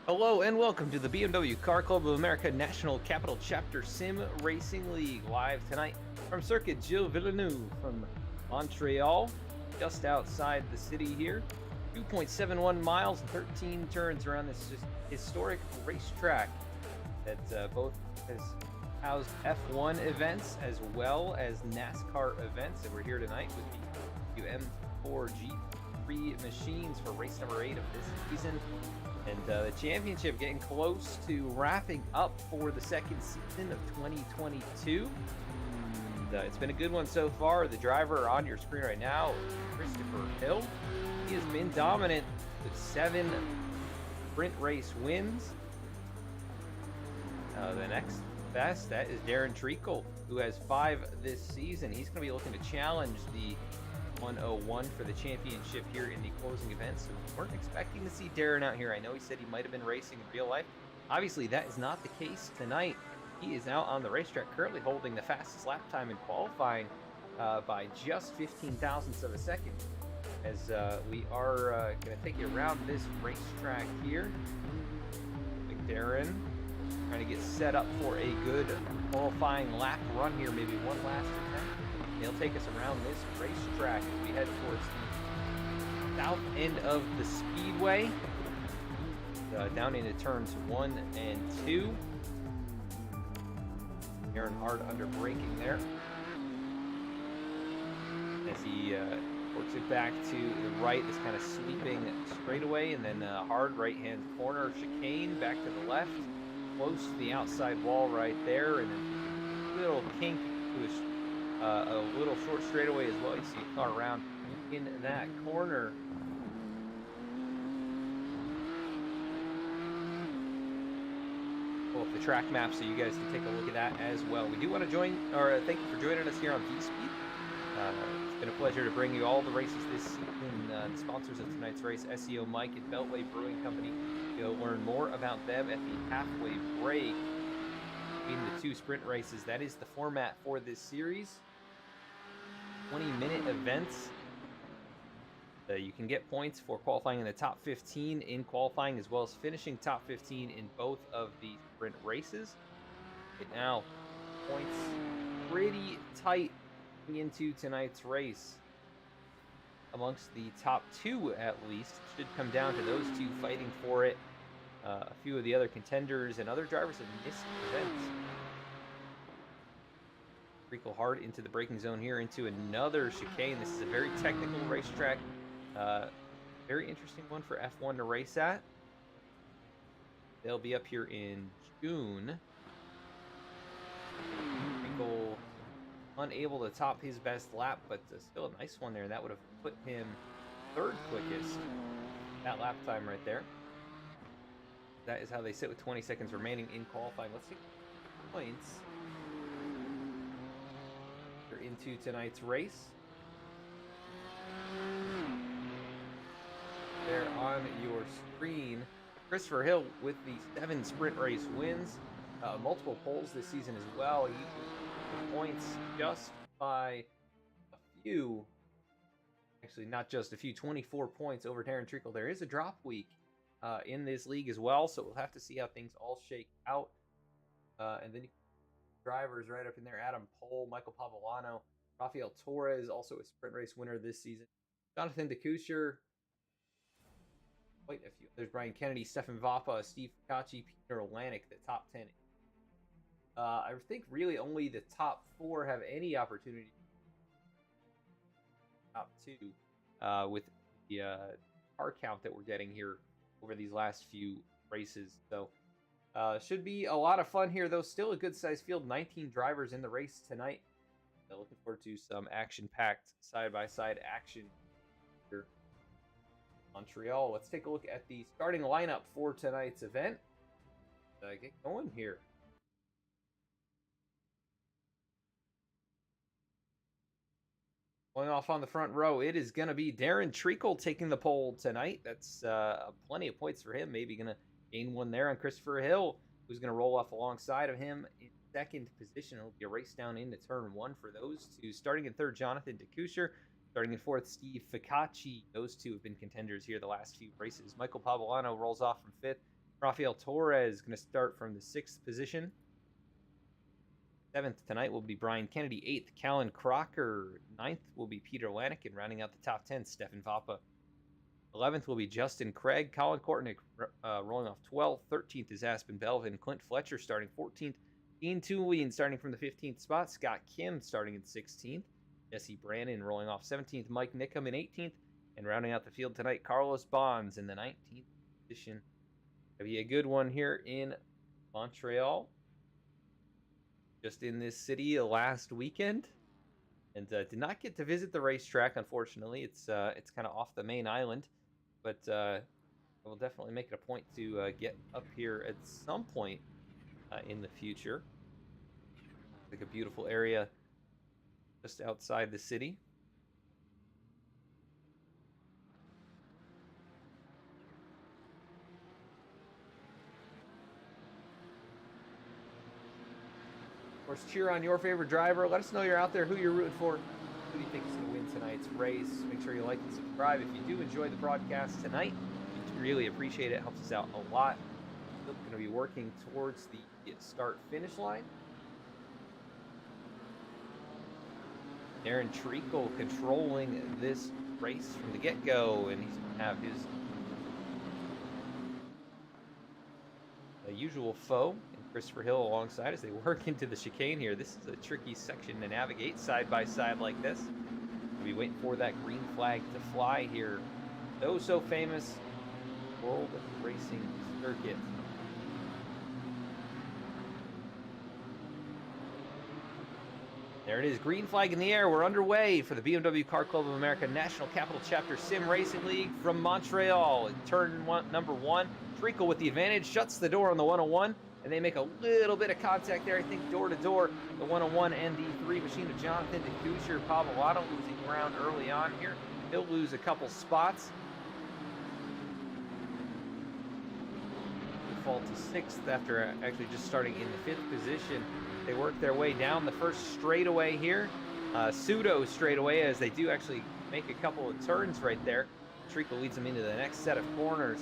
Hello and welcome to the BMW Car Club of America National Capital Chapter Sim Racing League, live tonight from Circuit Gilles Villeneuve from Montreal, just outside the city here. 2.71 miles and 13 turns around this just historic racetrack that both has housed F1 events as well as NASCAR events. And we're here tonight with the M4 G3 machines for race number 8 of this season. And the championship getting close to wrapping up for the second season of 2022. And, it's been a good one so far. The driver on your screen right now, Christopher Hill. He has been dominant with 7 sprint race wins. The next best, that is Daryn Treacle, who has 5 this season. He's going to be looking to challenge the 101 for the championship here in the closing event. So we weren't expecting to see Daryn out here. I know he said he might have been racing in real life. Obviously, that is not the case tonight. He is out on the racetrack, currently holding the fastest lap time in qualifying by just 15 thousandths of a second. As we are going to take you around this racetrack here. Daryn trying to get set up for a good qualifying lap run here, maybe one last attempt. He'll take us around this racetrack as we head towards the south end of the speedway, down into turns 1 and 2. Aaron hard under braking there as he works it back to the right, this kind of sweeping straightaway, and then hard right-hand corner chicane back to the left, close to the outside wall right there, and then a little kink to his a little short straightaway as well. You see a car around in that corner. Pull up the track map so you guys can take a look at that as well. We do want to thank you for joining us here on V-Speed. It's been a pleasure to bring you all the races this season. The sponsors of tonight's race, SEO Mike and Beltway Brewing Company. You'll learn more about them at the halfway break between the 2 sprint races. That is the format for this series. 20-minute events. You can get points for qualifying in the top 15 in qualifying, as well as finishing top 15 in both of the sprint races. Right now, points pretty tight into tonight's race. Amongst the top 2, at least, should come down to those 2 fighting for it. A few of the other contenders and other drivers have missed events. Treacle hard into the braking zone here, into another chicane. This is a very technical racetrack. Very interesting one for F1 to race at. They'll be up here in June. Treacle unable to top his best lap, but still a nice one there. That would have put him 3rd quickest. That lap time right there. That is how they sit with 20 seconds remaining in qualifying. Let's take points into tonight's race. There on your screen, Christopher Hill with the 7 sprint race wins, multiple poles this season as well. He took points just by a few, actually not just a few, 24 points over Daryn Treacle. There is a drop week in this league as well, so we'll have to see how things all shake out. And then drivers right up in there: Adam Pohl, Michael Pavolano, Rafael Torres, also a sprint race winner this season, Jonathan DeCoucher, quite a few. There's Brian Kennedy, Stefan Vappa, Steve Ficacci, Peter Olanek, the top 10. I think really only the top 4 have any opportunity. Top 2 with the car count that we're getting here over these last few races. So should be a lot of fun here, though. Still a good-sized field. 19 drivers in the race tonight. Looking forward to some action-packed side-by-side action here. Montreal. Let's take a look at the starting lineup for tonight's event. Get going here. Going off on the front row, it is going to be Daryn Treacle taking the pole tonight. That's plenty of points for him. Maybe going to gain one there on Christopher Hill, who's going to roll off alongside of him in 2nd position. It'll be a race down into turn 1 for those 2. Starting in 3rd, Jonathan DeCoucher. Starting in 4th, Steve Ficacci. Those 2 have been contenders here the last few races. Michael Pavolano rolls off from 5th. Rafael Torres is going to start from the 6th position. 7th tonight will be Brian Kennedy. 8th, Callan Crocker. 9th will be Peter Lanick. And rounding out the top 10, Stefan Vapa. 11th will be Justin Craig. Colin Kortnick rolling off 12th. 13th is Aspen Belvin. Clint Fletcher starting 14th. Dean Tulien starting from the 15th spot. Scott Kim starting in 16th. Jesse Brannon rolling off 17th. Mike Nickham in 18th. And rounding out the field tonight, Carlos Bonds in the 19th position. Gonna be a good one here in Montreal. Just in this city last weekend. And did not get to visit the racetrack, unfortunately. It's kind of off the main island. But I will definitely make it a point to get up here at some point in the future. Like a beautiful area just outside the city. Of course, cheer on your favorite driver. Let us know you're out there, who you're rooting for. Who do you think is going to win tonight's race? Make sure you like and subscribe. If you do enjoy the broadcast tonight, we really appreciate it. It helps us out a lot. Still going to be working towards the start-finish line. Daryn Treacle controlling this race from the get-go, and he's going to have his usual foe, Christopher Hill, alongside as they work into the chicane here. This is a tricky section to navigate side by side like this. We'll be waiting for that green flag to fly here. So famous World Racing Circuit. There it is, green flag in the air. We're underway for the BMW Car Club of America National Capital Chapter Sim Racing League from Montreal. Turn number 1. Treacle with the advantage, shuts the door on the 101. And they make a little bit of contact there, I think, door to door. The 101 and the 3 machine of Jonathan DeCoucher. Pavolato losing ground early on here. He'll lose a couple spots. He'll fall to 6th after actually just starting in the 5th position. They work their way down the first straightaway here. Pseudo straightaway, as they do actually make a couple of turns right there. Treacle leads them into the next set of corners.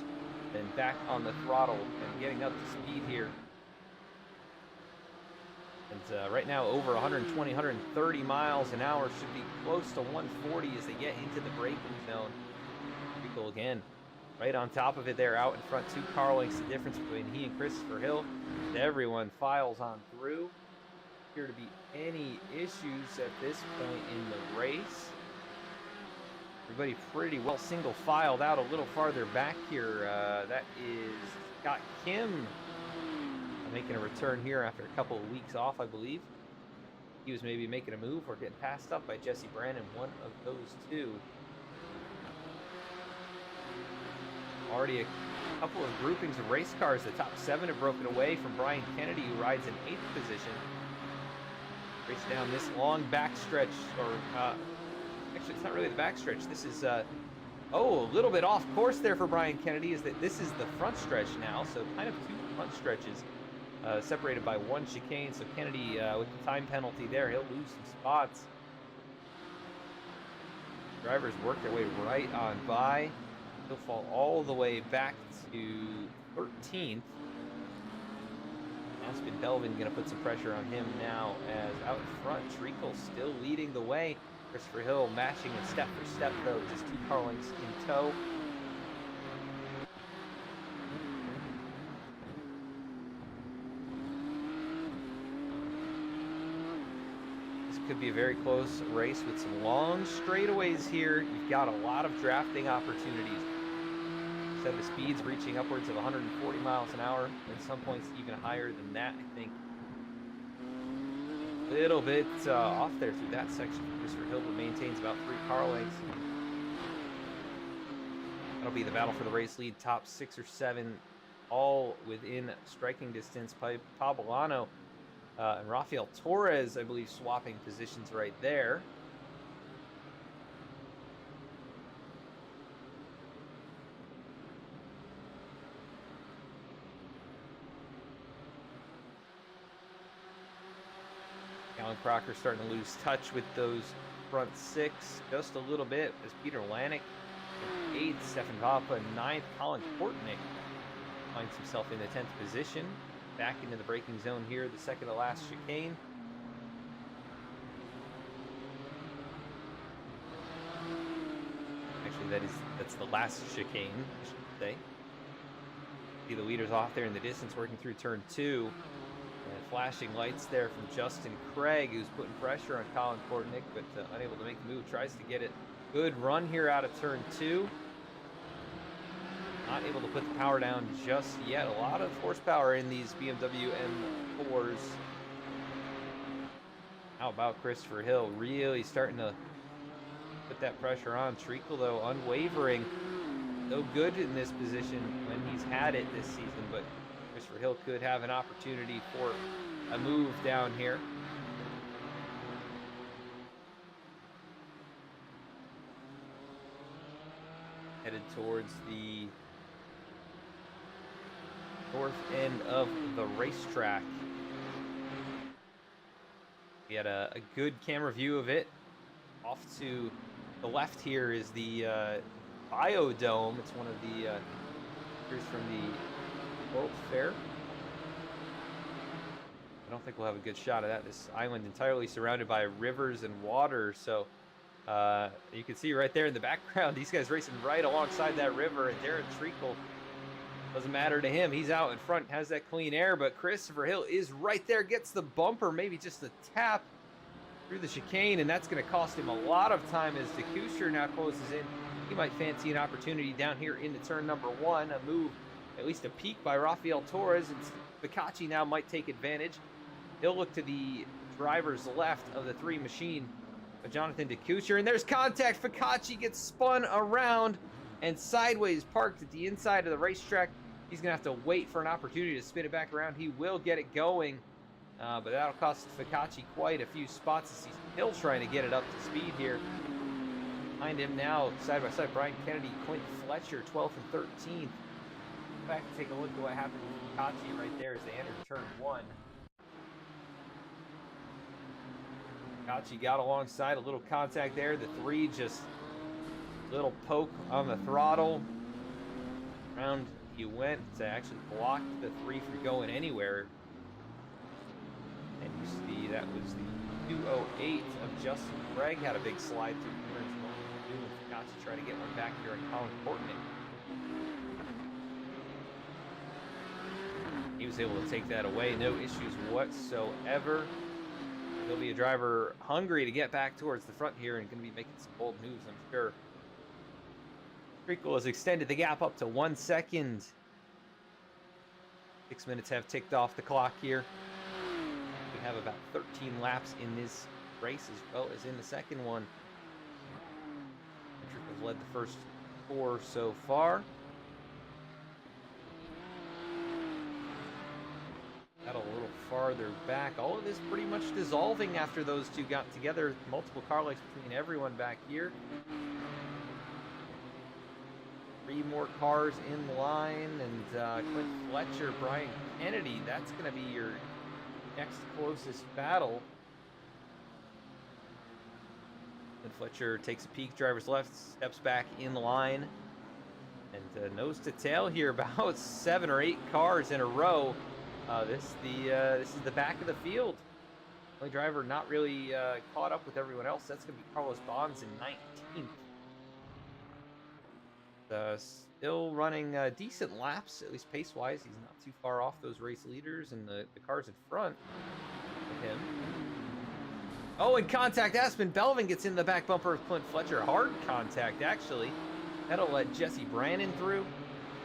Then back on the throttle and getting up to speed here. And right now over 120, 130 miles an hour, should be close to 140 as they get into the braking zone. Treacle again, right on top of it there, out in front, 2 car lengths, the difference between he and Christopher Hill. And everyone files on through. Appear to be any issues at this point in the race. Everybody pretty well single filed out a little farther back here. That is Scott Kim making a return here after a couple of weeks off, I believe. He was maybe making a move or getting passed up by Jesse Brannon, one of those two. Already a couple of groupings of race cars. The top 7 have broken away from Brian Kennedy, who rides in 8th position. Race down this long backstretch, or actually, it's not really the backstretch. This is, a little bit off course there for Brian Kennedy. Is that this is the front stretch now, so kind of 2 front stretches separated by 1 chicane. So Kennedy, with the time penalty there, he'll lose some spots. Drivers work their way right on by. He'll fall all the way back to 13th. Aspen Belvin going to put some pressure on him now, as out in front, Treacle still leading the way. Christopher Hill matching it step for step, though, just 2 car lengths in tow. This could be a very close race with some long straightaways here. You've got a lot of drafting opportunities. Set the speeds reaching upwards of 140 miles an hour, and some points even higher than that, I think. Little bit off there through that section. Christopher Hill maintains about 3 car lengths. That'll be the battle for the race lead. Top 6 or 7, all within striking distance. Pavolato and Rafael Torres, I believe, swapping positions right there. Alan Crocker starting to lose touch with those front 6 just a little bit, as Peter Lanick in 8th, Stefan Vapa in 9th, Colin Kortnick finds himself in the 10th position. Back into the braking zone here, the second to last chicane. Actually, that's the last chicane, I should say. See the leaders off there in the distance working through turn 2. And flashing lights there from Justin Craig, who's putting pressure on Colin Kortnick, but unable to make the move. Tries to get it. Good run here out of turn 2. Not able to put the power down just yet. A lot of horsepower in these BMW M4s. How about Christopher Hill? Really starting to put that pressure on. Treacle, though, unwavering. So good in this position when he's had it this season, but Christopher Hill could have an opportunity for a move down here. Headed towards the north end of the racetrack. We had a good camera view of it. Off to the left here is the Biodome. It's one of the here's from the World's Fair. I don't think we'll have a good shot of that. This island entirely surrounded by rivers and water. So you can see right there in the background, these guys racing right alongside that river. And Daryn Treacle, doesn't matter to him. He's out in front, has that clean air. But Christopher Hill is right there, gets the bumper, maybe just a tap through the chicane. And that's going to cost him a lot of time as DeCoucher now closes in. He might fancy an opportunity down here into turn number 1. A move, at least a peek by Rafael Torres. And Ficacci now might take advantage. He'll look to the driver's left of the 3 machine of Jonathan DeCoucher. And there's contact. Ficacci gets spun around and sideways parked at the inside of the racetrack. He's going to have to wait for an opportunity to spin it back around. He will get it going, but that'll cost Ficacci quite a few spots as he's still trying to get it up to speed here. Behind him now, side by side, Brian Kennedy, Clint Fletcher, 12th and 13th. Back to take a look at what happened with Ficacci right there as they entered turn 1. Ficacci got alongside, a little contact there. The 3 just little poke on the throttle. Around he went to actually block the 3 from going anywhere. And you see that was the 208 of Justin Craig. Had a big slide through turns 1 and 2. And Ficacci trying to get one back here on Colin Kortnick. He was able to take that away, no issues whatsoever. He'll be a driver hungry to get back towards the front here and going to be making some bold moves, I'm sure. Treacle has extended the gap up to 1 second. 6 minutes have ticked off the clock here. We have about 13 laps in this race as well as in the second one. Treacle's led the first 4 so far. Got a little farther back. All of this pretty much dissolving after those 2 got together. Multiple car lights between everyone back here. 3 more cars in line, and Clint Fletcher, Brian Kennedy, that's going to be your next closest battle. Clint Fletcher takes a peek, driver's left, steps back in line, and nose to tail here, about 7 or 8 cars in a row. This is the back of the field. Only driver not really caught up with everyone else. That's going to be Carlos Bonds in 19th. Still running decent laps, at least pace-wise. He's not too far off those race leaders and the cars in front of him. Oh, and contact. Aspen Belvin gets in the back bumper of Clint Fletcher. Hard contact, actually. That'll let Jesse Brannon through,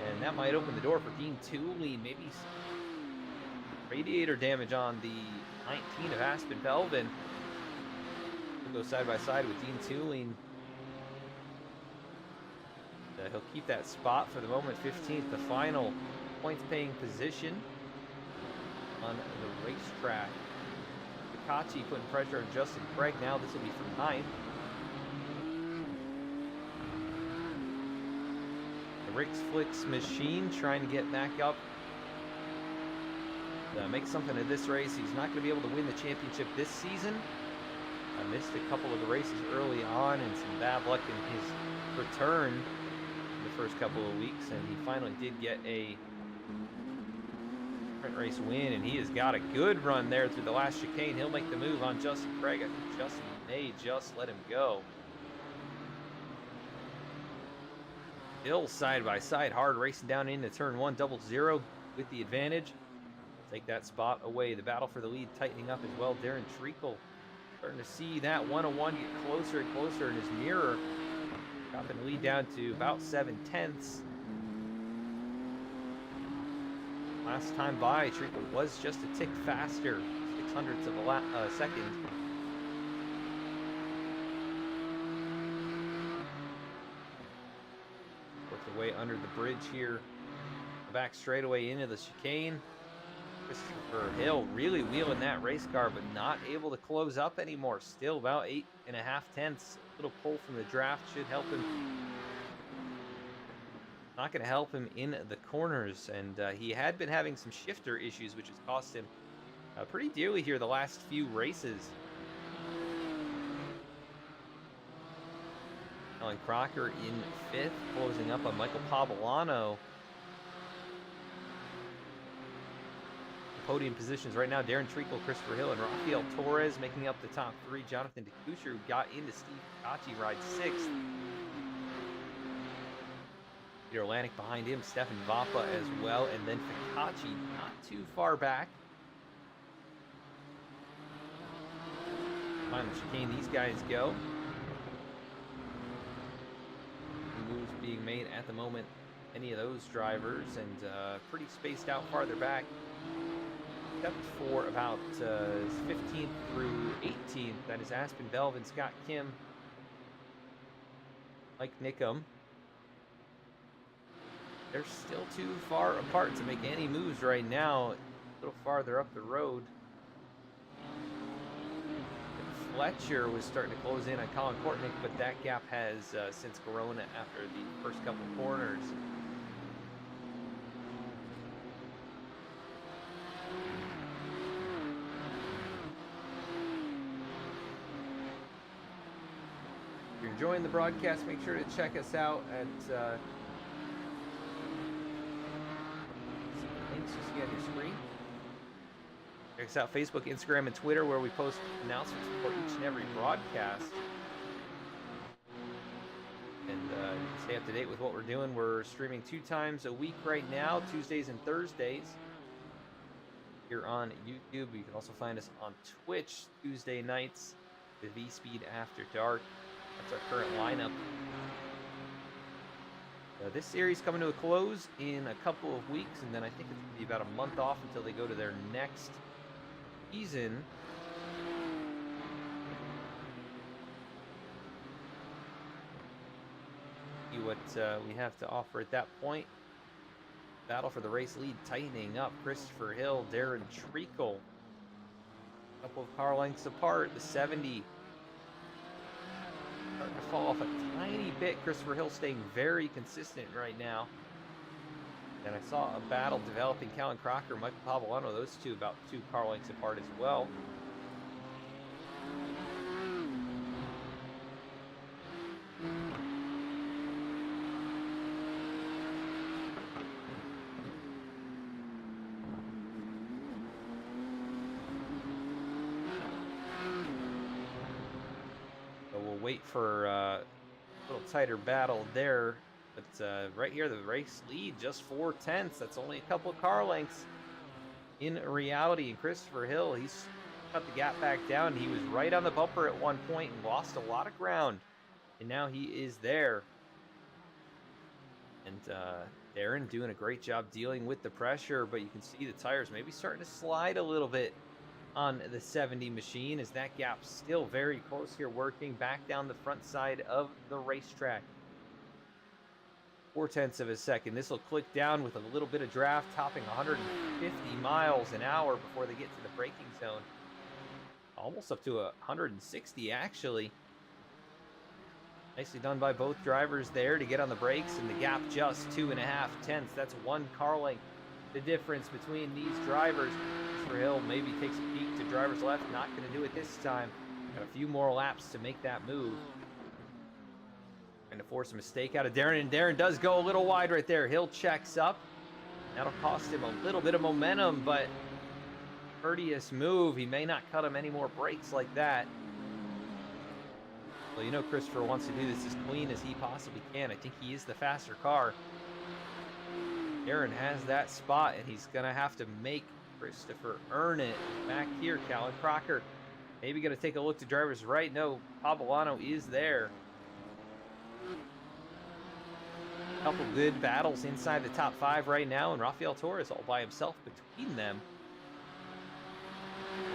and that might open the door for Dean Tooley. Maybe radiator damage on the 19 of Aspen Belvin. We'll go side by side with Dean Tooley. He'll keep that spot for the moment. 15th, the final points-paying position on the racetrack. Ficacci putting pressure on Justin Craig. Now this will be for 9th. The Rick's Flicks machine trying to get back up. Make something of this race. He's not going to be able to win the championship this season. Missed a couple of the races early on and some bad luck in his return the first couple of weeks, and he finally did get a sprint race win, and he has got a good run there through the last chicane. He'll make the move on Justin Craig. I think Justin may just let him go. Still side by side, hard racing down into turn 1, 0-0 with the advantage. Take that spot away. The battle for the lead tightening up as well. Daryn Treacle starting to see that 101 get closer and closer in his mirror. Dropping the lead down to about 7/10. Last time by, Treacle was just a tick faster, 0.06 of a second. Works their way under the bridge here. The back straightaway into the chicane. Christopher Hill really wheeling that race car, but not able to close up anymore. Still about 8.5 A little pull from the draft should help him. Not going to help him in the corners, and he had been having some shifter issues, which has cost him pretty dearly here the last few races. Alan Crocker in 5th, closing up on Michael Pavolano. Podium positions right now: Daryn Treacle, Christopher Hill, and Rafael Torres making up the top 3. Jonathan DeCoucher, who got into Steve Kachi, rides 6th. Peter Lanik behind him, Stefan Vappa as well, and then Fikachi not too far back. Final chicane, these guys go. Moves being made at the moment, any of those drivers, and pretty spaced out farther back. Except for about 15th through 18th. That is Aspen Belvin, Scott Kim, Mike Nickum. They're still too far apart to make any moves right now. A little farther up the road. Fletcher was starting to close in on Colin Kortnick, but that gap has since grown after the first couple corners. If you're enjoying the broadcast, make sure to check us out at links you see on your screen. Check us out Facebook, Instagram, and Twitter, where we post announcements for each and every broadcast. And you can stay up to date with what we're doing. We're streaming 2 times a week right now, Tuesdays and Thursdays, here on YouTube. You can also find us on Twitch Tuesday nights, the V-Speed After Dark. That's our current lineup. This series coming to a close in a couple of weeks, and then I think it's going to be about a month off until they go to their next season. See what we have to offer at that point. Battle for the race lead tightening up. Christopher Hill, Daryn Treacle. A couple of car lengths apart. The 70 starting to fall off a tiny bit. Christopher Hill staying very consistent right now. And I saw a battle developing. Callan Crocker, Michael Pavolano, those two about 2 car lengths apart as well. So we'll wait for a little tighter battle there. But right here, the race lead, just 0.4. That's only a couple of car lengths in reality. And Christopher Hill, he's cut the gap back down. He was right on the bumper at one point and lost a lot of ground. And now he is there. And Daryn doing a great job dealing with the pressure. But you can see the tires maybe starting to slide a little bit on the 70 machine, as that gap's still very close here, working back down the front side of the racetrack. 0.4 of a second. This will click down with a little bit of draft, topping 150 miles an hour before they get to the braking zone. Almost up to 160, actually. Nicely done by both drivers there to get on the brakes, and the gap just 2.5. That's 1 car length. The difference between these drivers. Christopher Hill maybe takes a peek to driver's left. Not going to do it this time. Got a few more laps to make that move. Trying to force a mistake out of Daryn, and Daryn does go a little wide right there. Hill checks up. That'll cost him a little bit of momentum, but courteous move. He may not cut him any more breaks like that. Well, you know Christopher wants to do this as clean as he possibly can. I think he is the faster car. Daryn has that spot, and he's going to have to make Christopher earn it. Back here, Callan Crocker maybe going to take a look to driver's right. No, Poblano is there. A couple good battles inside the top 5 right now, and Rafael Torres all by himself between them.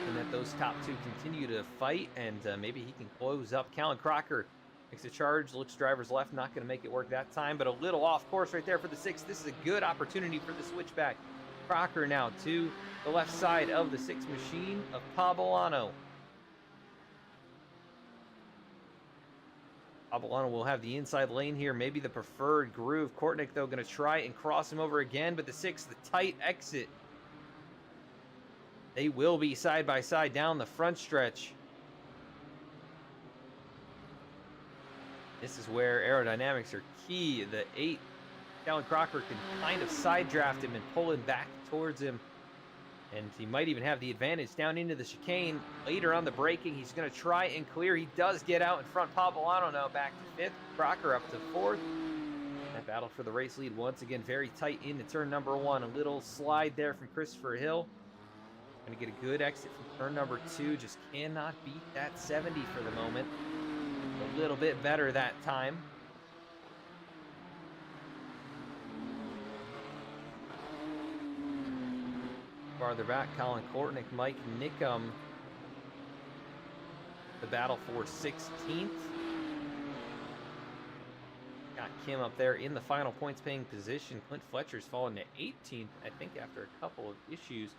And that those top 2 continue to fight, and maybe he can close up. Callan Crocker makes a charge, looks driver's left, not going to make it work that time, but a little off course right there for the 6. This is a good opportunity for the switchback. Crocker now to the left side of the 6 machine of Poblano. Poblano will have the inside lane here, maybe the preferred groove. Kortnick, though, going to try and cross him over again, but the 6, the tight exit. They will be side by side down the front stretch. This is where aerodynamics are key. The 8, Callan Crocker, can kind of side draft him and pull him back towards him. And he might even have the advantage down into the chicane. Later on the braking, he's going to try and clear. He does get out in front. Poblano now back to 5th. Crocker up to 4th. That battle for the race lead once again very tight into turn number 1. A little slide there from Christopher Hill. Going to get a good exit from turn number 2. Just cannot beat that 70 for the moment. A little bit better that time. Farther back, Colin Kortnick, Mike Nickum. The battle for 16th. Got Kim up there in the final points paying position. Clint Fletcher's fallen to 18th, I think, after a couple of issues.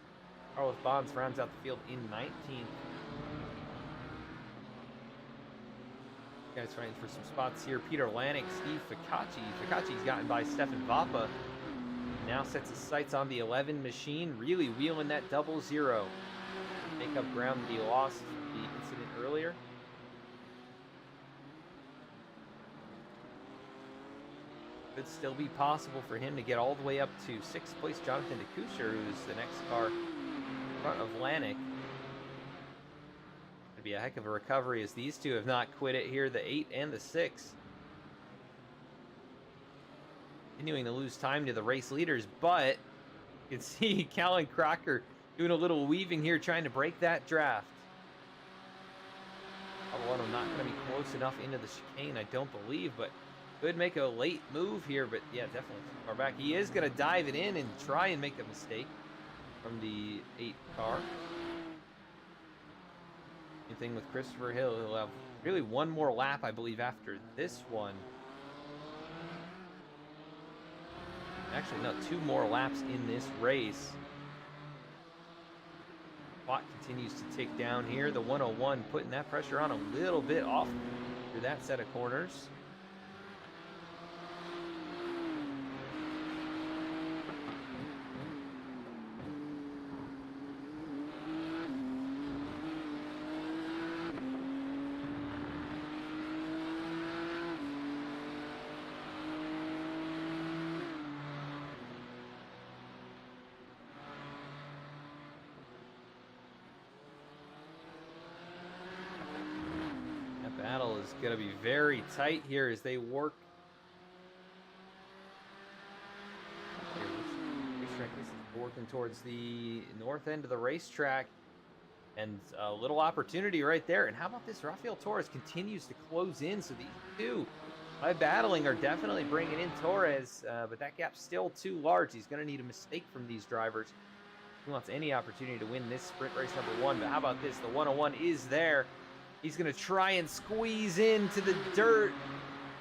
Carlos Bonds rounds out the field in 19th. Guys fighting for some spots here. Peter Lanik, Steve Ficacci. Ficacci's gotten by Stefan Vappa. Now sets his sights on the 11 machine, really wheeling that 00. Make up ground that he lost from the incident earlier. Could still be possible for him to get all the way up to 6th place. Jonathan DeKusher, who's the next car in front of Lanik. It'd be a heck of a recovery, as these two have not quit it here, the 8 and the 6. Continuing to lose time to the race leaders, but you can see Callan Crocker doing a little weaving here, trying to break that draft. Poblano not going to be close enough into the chicane, I don't believe, but could make a late move here, but yeah, definitely too far back. He is going to dive it in and try and make a mistake from the 8 car. Same thing with Christopher Hill. He'll have really one more lap, I believe, after this one. Actually, no, 2 more laps in this race. Watt continues to take down here. The 101 putting that pressure on a little bit off through that set of corners. Battle is going to be very tight here as they work. Racetrack is working towards the north end of the racetrack, and a little opportunity right there. And how about this? Rafael Torres continues to close in, so these two, by battling, are definitely bringing in Torres, but that gap's still too large. He's going to need a mistake from these drivers. He wants any opportunity to win this sprint race number 1, but how about this? The 101 is there. He's going to try and squeeze into the dirt,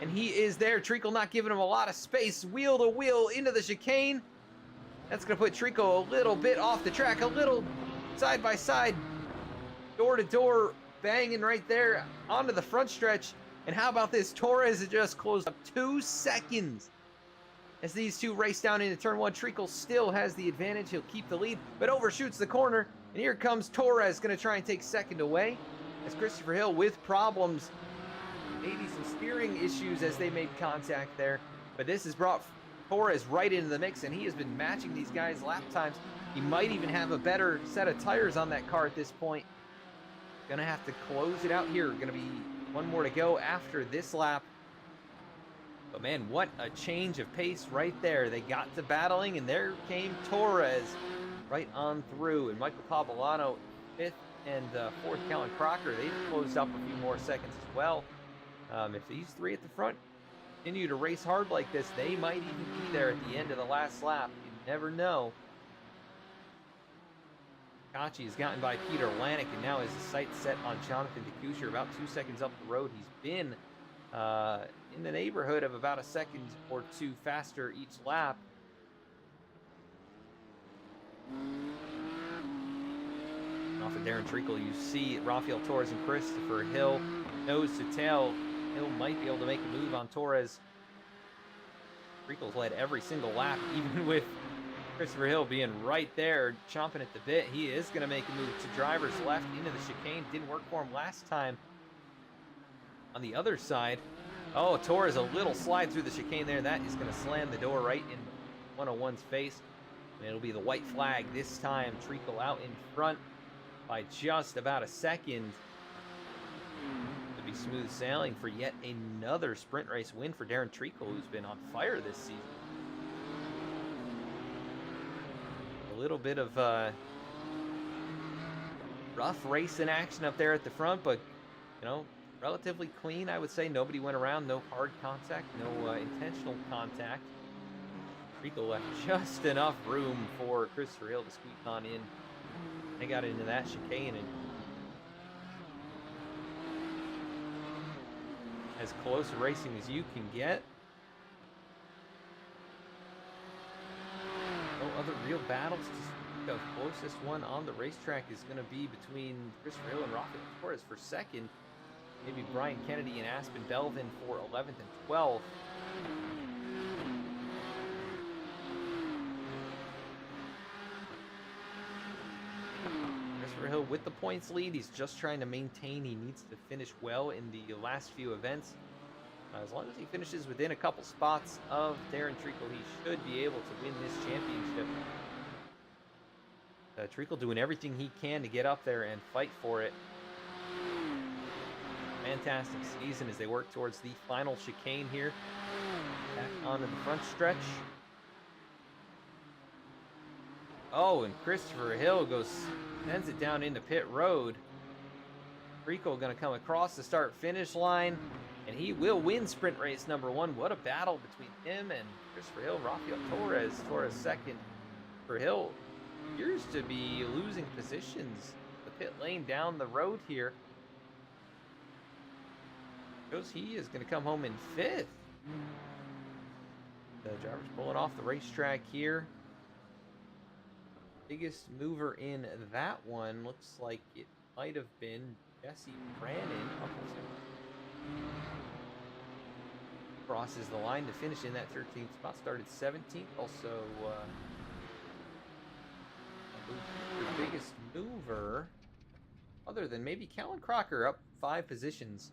and he is there. Treacle not giving him a lot of space. Wheel to wheel into the chicane. That's going to put Treacle a little bit off the track, a little side by side, door to door, banging right there onto the front stretch. And how about this? Torres has just closed up 2 seconds as these two race down into turn 1. Treacle still has the advantage. He'll keep the lead, but overshoots the corner. And here comes Torres, going to try and take second away. As Christopher Hill with problems, maybe some steering issues as they made contact there. But this has brought Torres right into the mix, and he has been matching these guys' lap times. He might even have a better set of tires on that car at this point. Gonna have to close it out here. Gonna be one more to go after this lap. But man, what a change of pace right there. They got to battling, and there came Torres right on through. And Michael Pavolano, 5th, and 4th, Kellen Crocker, they've closed up a few more seconds as well. If these three at the front continue to race hard like this, they might even be there at the end of the last lap. You never know. Kachi has gotten by Peter Lanik, and now has his sights set on Jonathan DeCoucher. About 2 seconds up the road. He's been in the neighborhood of about a second or two faster each lap. And off of Daryn Treacle, you see Rafael Torres and Christopher Hill nose to tail. Hill might be able to make a move on Torres. Treacle's led every single lap, even with Christopher Hill being right there, chomping at the bit. He is going to make a move to driver's left into the chicane. Didn't work for him last time. On the other side, oh, Torres, a little slide through the chicane there. That is going to slam the door right in 101's face. And it'll be the white flag this time. Treacle out in front by just about a second. It'll be smooth sailing for yet another sprint race win for Daryn Treacle, who's been on fire this season. A little bit of rough racing action up there at the front, but, you know, relatively clean, I would say. Nobody went around, no hard contact, no intentional contact. Treacle left just enough room for Christopher Hill to squeak on in. They got into that chicane, and as close to racing as you can get. No other real battles to speak of. Closest one on the racetrack is going to be between Christopher Hill and Rafael Torres for second. Maybe Brian Kennedy and Aspen Belvin for 11th and 12th. Christopher Hill with the points lead. He's just trying to maintain. He needs to finish well in the last few events. As long as he finishes within a couple spots of Daryn Treacle, he should be able to win this championship. Treacle doing everything he can to get up there and fight for it. Fantastic season as they work towards the final chicane here. Back onto the front stretch. Oh, and Christopher Hill sends it down into pit road. Treacle going to come across the start-finish line, and he will win sprint race number 1. What a battle between him and Christopher Hill. Rafael Torres. Torres second. For Hill appears to be losing positions. The pit lane down the road here. Shows he is going to come home in 5th. The driver's pulling off the racetrack here. Biggest mover in that one looks like it might have been Jesse Brannon. Crosses the line to finish in that 13th spot. Started 17th. Also, the biggest mover, other than maybe Kellen Crocker, up 5 positions.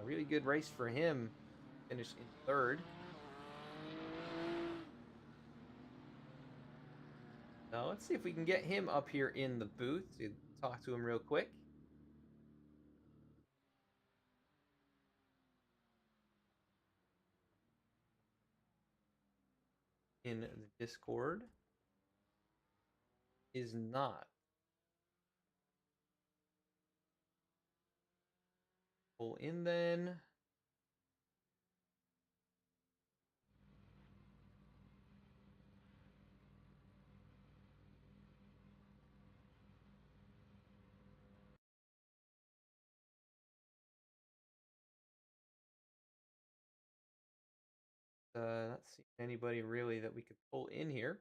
Really good race for him. Finished in 3rd. Now let's see if we can get him up here in the booth to talk to him real quick. In the Discord is not. Pull in then. Not seeing anybody really that we could pull in here.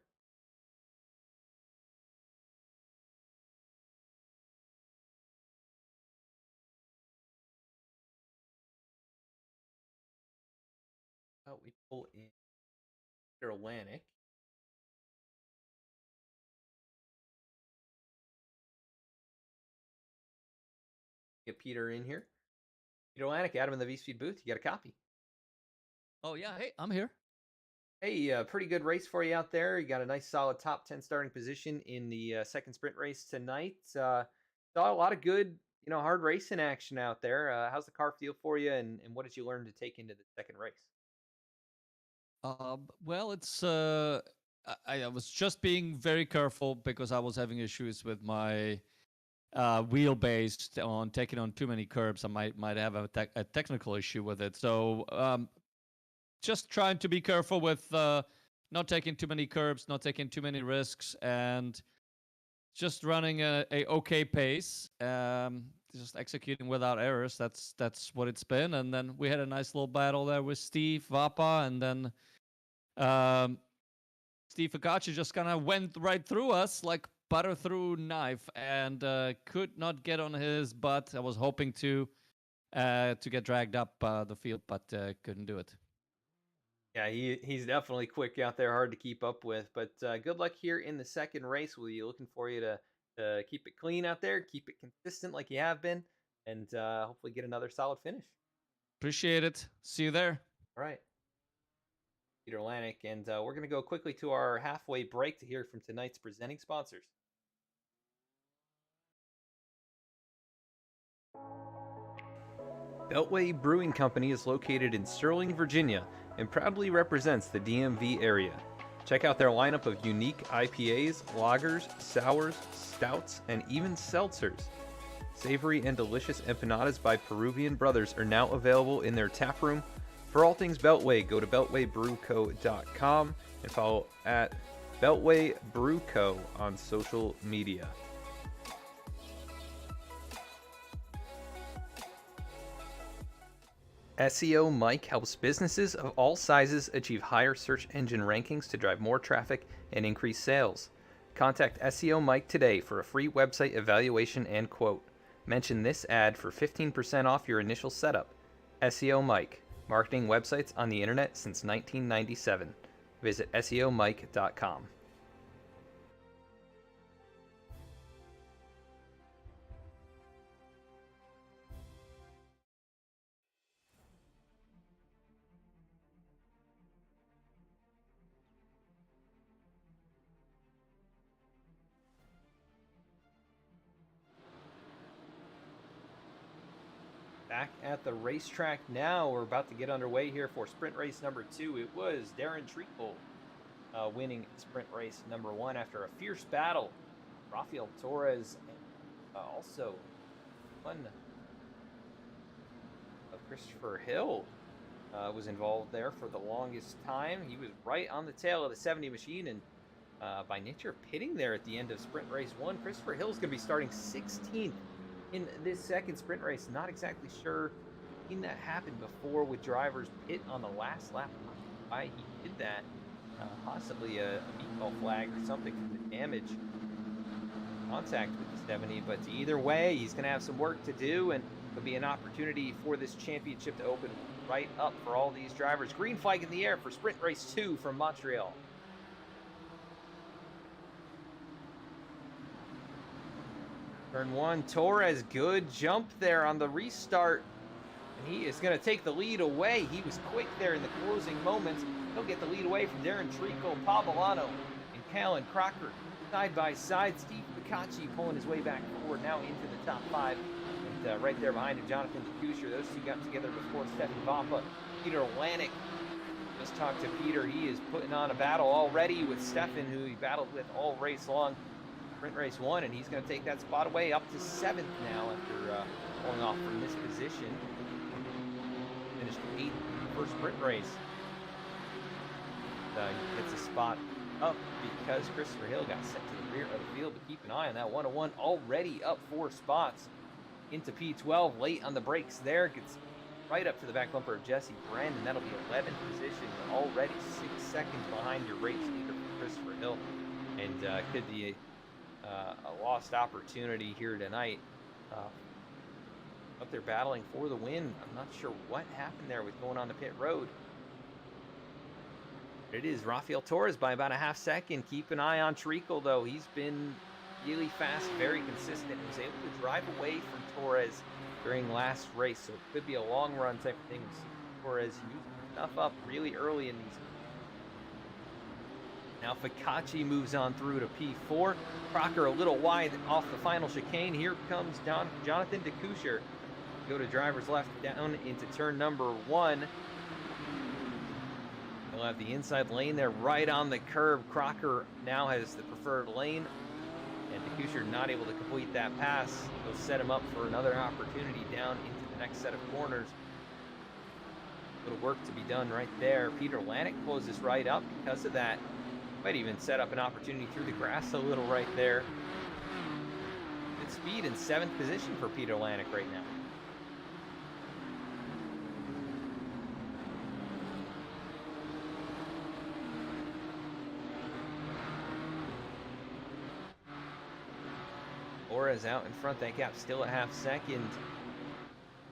Oh, we pull in Peter Lanik. Get Peter in here. Peter Lanik, Adam in the V-Speed booth. You got a copy. Oh, yeah. Hey, I'm here. Hey, pretty good race for you out there. You got a nice solid top 10 starting position in the second sprint race tonight. Saw a lot of good, hard racing action out there. How's the car feel for you, and what did you learn to take into the second race? Well, I was just being very careful because I was having issues with my wheelbase on taking on too many curbs. I might have a technical issue with it. So just trying to be careful with not taking too many curbs, not taking too many risks, and just running a okay pace. Just executing without errors. That's what it's been. And then we had a nice little battle there with Steve Vapa, and then um, Steve Fakachi just kind of went right through us like butter through knife, and could not get on his butt. I was hoping to get dragged up the field, but couldn't do it. Yeah, he's definitely quick out there, hard to keep up with. But good luck here in the second race. We'll be looking for you to keep it clean out there, keep it consistent like you have been, and hopefully get another solid finish. Appreciate it. See you there. All right. Peter Lanik, and we're going to go quickly to our halfway break to hear from tonight's presenting sponsors. Beltway Brewing Company is located in Sterling, Virginia, and proudly represents the DMV area. Check out their lineup of unique IPAs, lagers, sours, stouts, and even seltzers. Savory and delicious empanadas by Peruvian Brothers are now available in their tap room. For all things Beltway, go to beltwaybrewco.com and follow at Beltway Brew Co. on social media. SEO Mike helps businesses of all sizes achieve higher search engine rankings to drive more traffic and increase sales. Contact SEO Mike today for a free website evaluation and quote. Mention this ad for 15% off your initial setup. SEO Mike, marketing websites on the internet since 1997. Visit SEOMike.com. Back at the racetrack now. We're about to get underway here for sprint race number 2. It was Daryn Treacle winning sprint race number 1 after a fierce battle. Rafael Torres also one of Christopher Hill was involved there for the longest time. He was right on the tail of the 70 machine, and by nature of pitting there at the end of sprint race 1, Christopher Hill is going to be starting 16th in this second sprint race. Not exactly sure when that happened before with drivers pit on the last lap. Why he did that. Possibly a meatball flag or something for the damage contact with the 70. But either way, he's going to have some work to do, and there'll be an opportunity for this championship to open right up for all these drivers. Green flag in the air for sprint race 2 from Montreal. Turn 1, Torres, good jump there on the restart. And he is going to take the lead away. He was quick there in the closing moments. He'll get the lead away from Daryn Treacle, Pavolano, and Callan Crocker. Side by side, Steve Picacci pulling his way back forward now into the top 5. And right there behind him, Jonathan DeCusher. Those two got together before Stefan Vapa. Peter Lanik. Just talked to Peter. He is putting on a battle already with Stefan, who he battled with all race long. Sprint race 1, and he's going to take that spot away up to 7th now after pulling off from this position. Finished 8th in the first sprint race. He gets a spot up because Christopher Hill got sent to the rear of the field, but keep an eye on that 101, already up 4 spots into P12, late on the brakes there, gets right up to the back bumper of Jesse Brandon. That'll be 11th position, already 6 seconds behind your race leader, Christopher Hill, and could be a lost opportunity here tonight. Up there battling for the win. I'm not sure what happened there with going on the pit road. It is Rafael Torres by about a half second. Keep an eye on Treacle, though. He's been really fast, very consistent. He was able to drive away from Torres during last race, so it could be a long run type of thing. Torres used stuff up really early in these Now Ficacci moves on through to P4. Crocker a little wide off the final chicane. Here comes Jonathan DeCoucher. Go to driver's left down into turn number 1. He'll have the inside lane there right on the curb. Crocker now has the preferred lane. And DeCoucher not able to complete that pass. He'll set him up for another opportunity down into the next set of corners. Little work to be done right there. Peter Lanik closes right up because of that. Might even set up an opportunity through the grass a little right there. Good speed in 7th position for Peter Lanik right now. Torres out in front. That gap still a half second.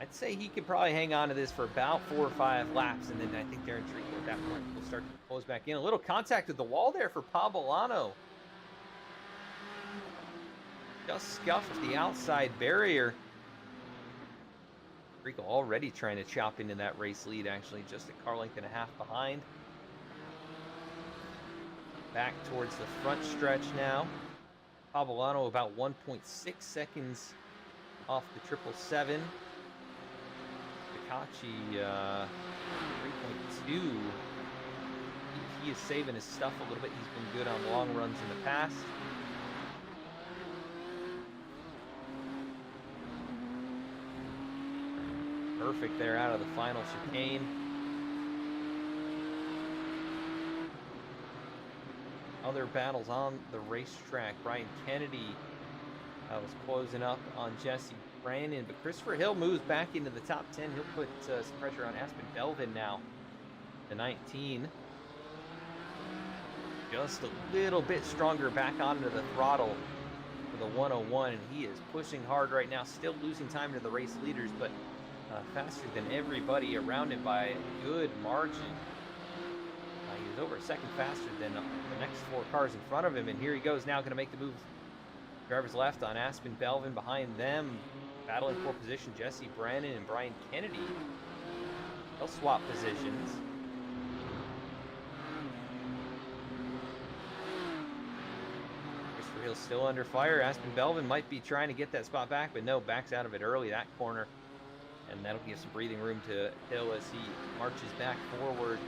I'd say he could probably hang on to this for about 4 or 5 laps, and then I think Daryn Treacle at that point will start to close back in. A little contact at the wall there for Pavolano. Just scuffed the outside barrier. Treacle already trying to chop into that race lead, actually just a car length and a half behind. Back towards the front stretch now. Pavolano about 1.6 seconds off the 777. Ficacci 3.2. He is saving his stuff a little bit. He's been good on long runs in the past. Perfect there out of the final chicane. Other battles on the racetrack. Brian Kennedy was closing up on Jesse Brandon, but Christopher Hill moves back into the top 10. He'll put some pressure on Aspen Belvin now. The 19. Just a little bit stronger back onto the throttle for the 101, and he is pushing hard right now. Still losing time to the race leaders, but faster than everybody around him by a good margin. He was over a second faster than the next 4 cars in front of him, and here he goes now, going to make the move. Drivers left on Aspen Belvin. Behind them, battling for position, Jesse Brandon and Brian Kennedy. They'll swap positions. Christopher Hill's still under fire. Aspen Belvin might be trying to get that spot back, but no, backs out of it early, that corner. And that'll give some breathing room to Hill as he marches back forward.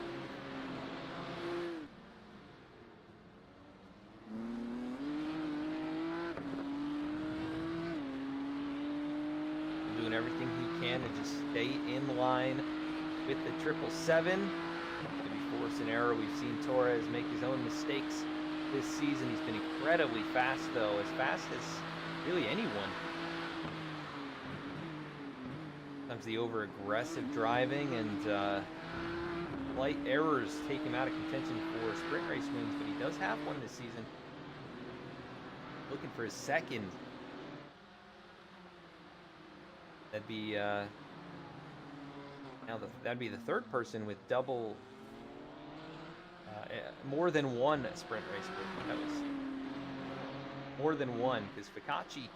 Doing everything he can to just stay in line with the 777. Maybe force an error. We've seen Torres make his own mistakes this season. He's been incredibly fast, though, as fast as really anyone. Sometimes the over-aggressive driving and light errors take him out of contention for sprint race wins, but he does have one this season. Looking for his second. That'd be that'd be the 3rd person with double, more than one sprint race win. That was more than one, because Ficacci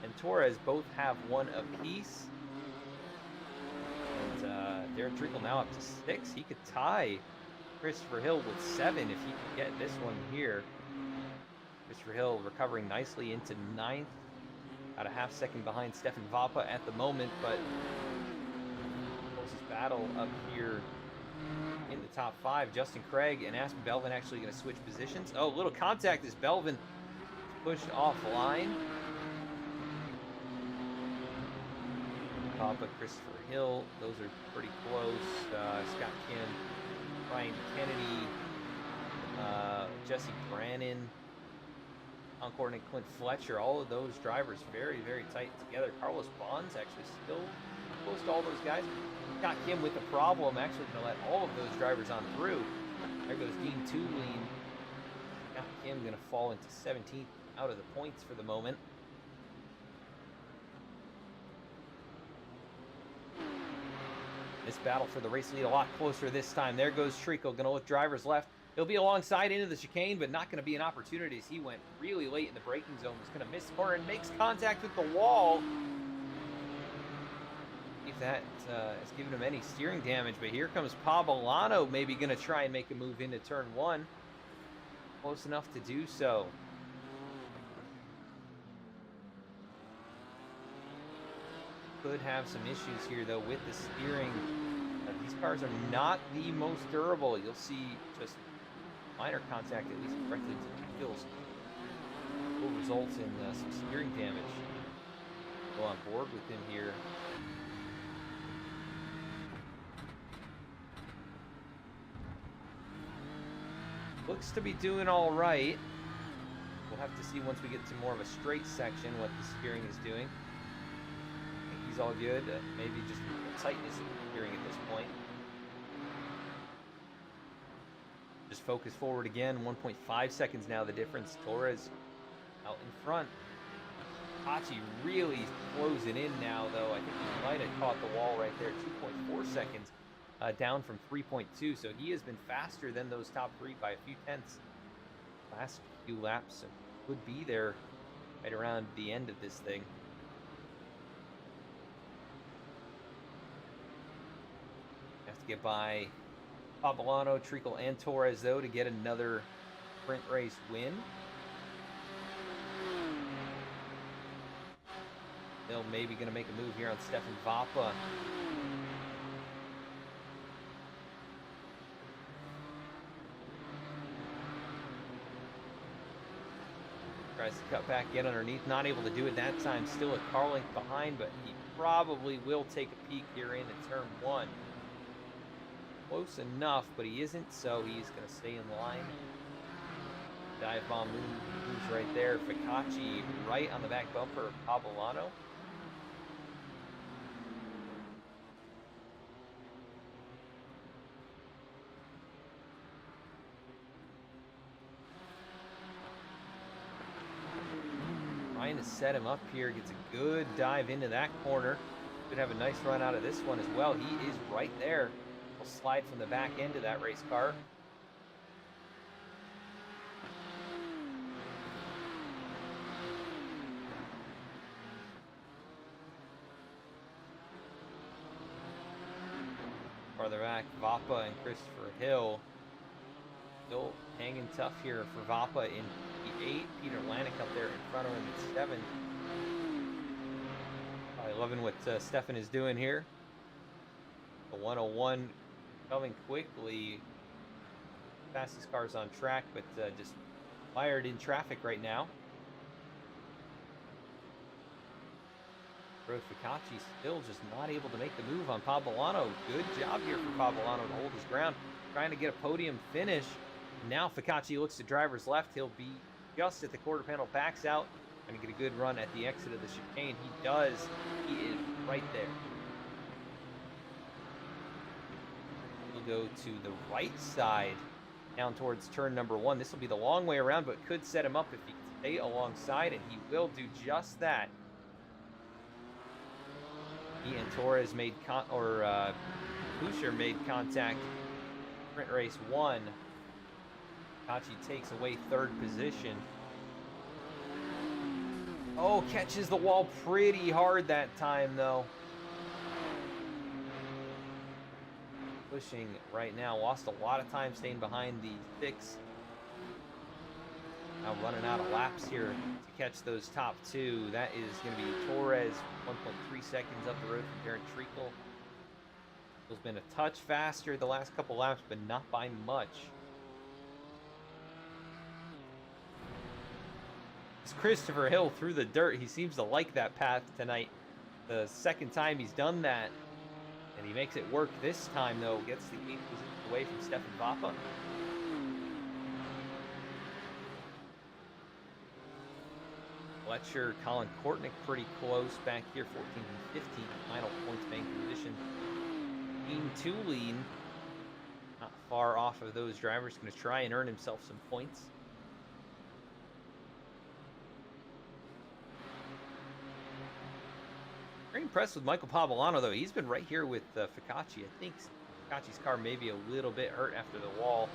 and Torres both have one apiece. Daryn Treacle now up to 6. He could tie Christopher Hill with 7 if he could get this one here. Christopher Hill recovering nicely into 9th. About a half second behind Stefan Vapa at the moment, but closest battle up here in the top 5. Justin Craig and Aspen Belvin actually going to switch positions. Oh, little contact as Belvin pushed offline. Vapa, Christopher Hill, those are pretty close. Scott Kim, Brian Kennedy, Jesse Brannon, Concord and Clint Fletcher, all of those drivers very, very tight together. Carlos Bonds actually still close to all those guys. Scott Kim with a problem, actually going to let all of those drivers on through. There goes Dean Tulane. Scott Kim going to fall into 17th out of the points for the moment. This battle for the race lead a lot closer this time. There goes Treacle, going to look drivers left. He'll be alongside into the chicane, but not going to be an opportunity as he went really late in the braking zone. Was going to miss the corner and makes contact with the wall. If that has given him any steering damage, but here comes Pavolano, maybe going to try and make a move into turn 1. close enough to do so. Could have some issues here, though, with the steering. These cars are not the most durable. You'll see just minor contact, at least directly to the wheels, will result in some steering damage. Go on board with him here. Looks to be doing all right. We'll have to see once we get to more of a straight section what the steering is doing. I think he's all good. Maybe just a tightness of the steering at this point. Just focus forward again. 1.5 seconds now the difference. Torres out in front. Hachi really closing in now, though. I think he might have caught the wall right there. 2.4 seconds down from 3.2. So he has been faster than those top three by a few tenths. Last few laps and could be there right around the end of this thing. Have to get by Pablano, Treacle, and Torres, though, to get another sprint race win. They'll maybe going to make a move here on Stefan Vapa. Tries to cut back in underneath. Not able to do it that time. Still a car length behind, but he probably will take a peek here in turn one. Close enough, but he isn't, so he's going to stay in line. Dive bomb moves right there. Ficacci right on the back bumper of Pablano. Trying to set him up here. Gets a good dive into that corner. Could have a nice run out of this one as well. He is right there. Will slide from the back end of that race car. Farther back, Vapa and Christopher Hill still hanging tough here for Vapa in P8. Peter Lanik up there in front of him at 7. Loving what Stefan is doing here. The 101 coming quickly. Fastest cars on track, but just mired in traffic right now. Ficacci still just not able to make the move on Pablano. Good job here for Pablano to hold his ground. Trying to get a podium finish. Now Ficacci looks to driver's left. He'll be just at the quarter panel, backs out, and get a good run at the exit of the chicane. He does. He is right there. He'll go to the right side down towards turn number 1. This will be the long way around, but could set him up if he can stay alongside, and he will do just that. He and Torres made Boucher made contact. Sprint race 1. Kachi takes away 3rd position. Oh, catches the wall pretty hard that time, though. Pushing right now. Lost a lot of time staying behind the 6. Now running out of laps here to catch those top 2. That is going to be Torres, 1.3 seconds up the road from Daryn Treacle. He's been a touch faster the last couple laps, but not by much. It's Christopher Hill through the dirt. He seems to like that path tonight. The second time he's done that, and he makes it work this time, though. Gets the 8th position away from Stefan Vapa. Fletcher, Colin Kortnick pretty close back here, 14 and 15, final points bank position. Dean Tulin, not far off of those drivers, going to try and earn himself some points. Very impressed with Michael Pablano, though. He's been right here with Ficacci. I think Ficacci's car may be a little bit hurt after the wall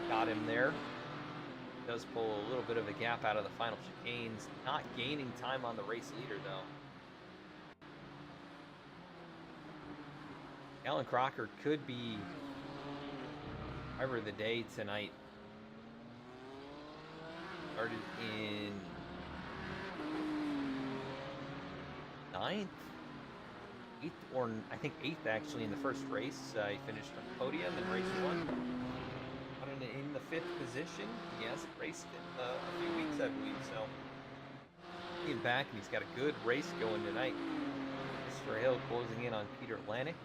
got him there. Does pull a little bit of a gap out of the final chicanes. Not gaining time on the race leader, though. Alan Crocker could be driver of the day tonight. Started in 9th, 8th, or I think 8th actually in the first race. He finished on podium in race 1. Got in the 5th position. He hasn't raced in a few weeks, I believe, so came back and he's got a good race going tonight. Mr. Hill closing in on Peter Lanik.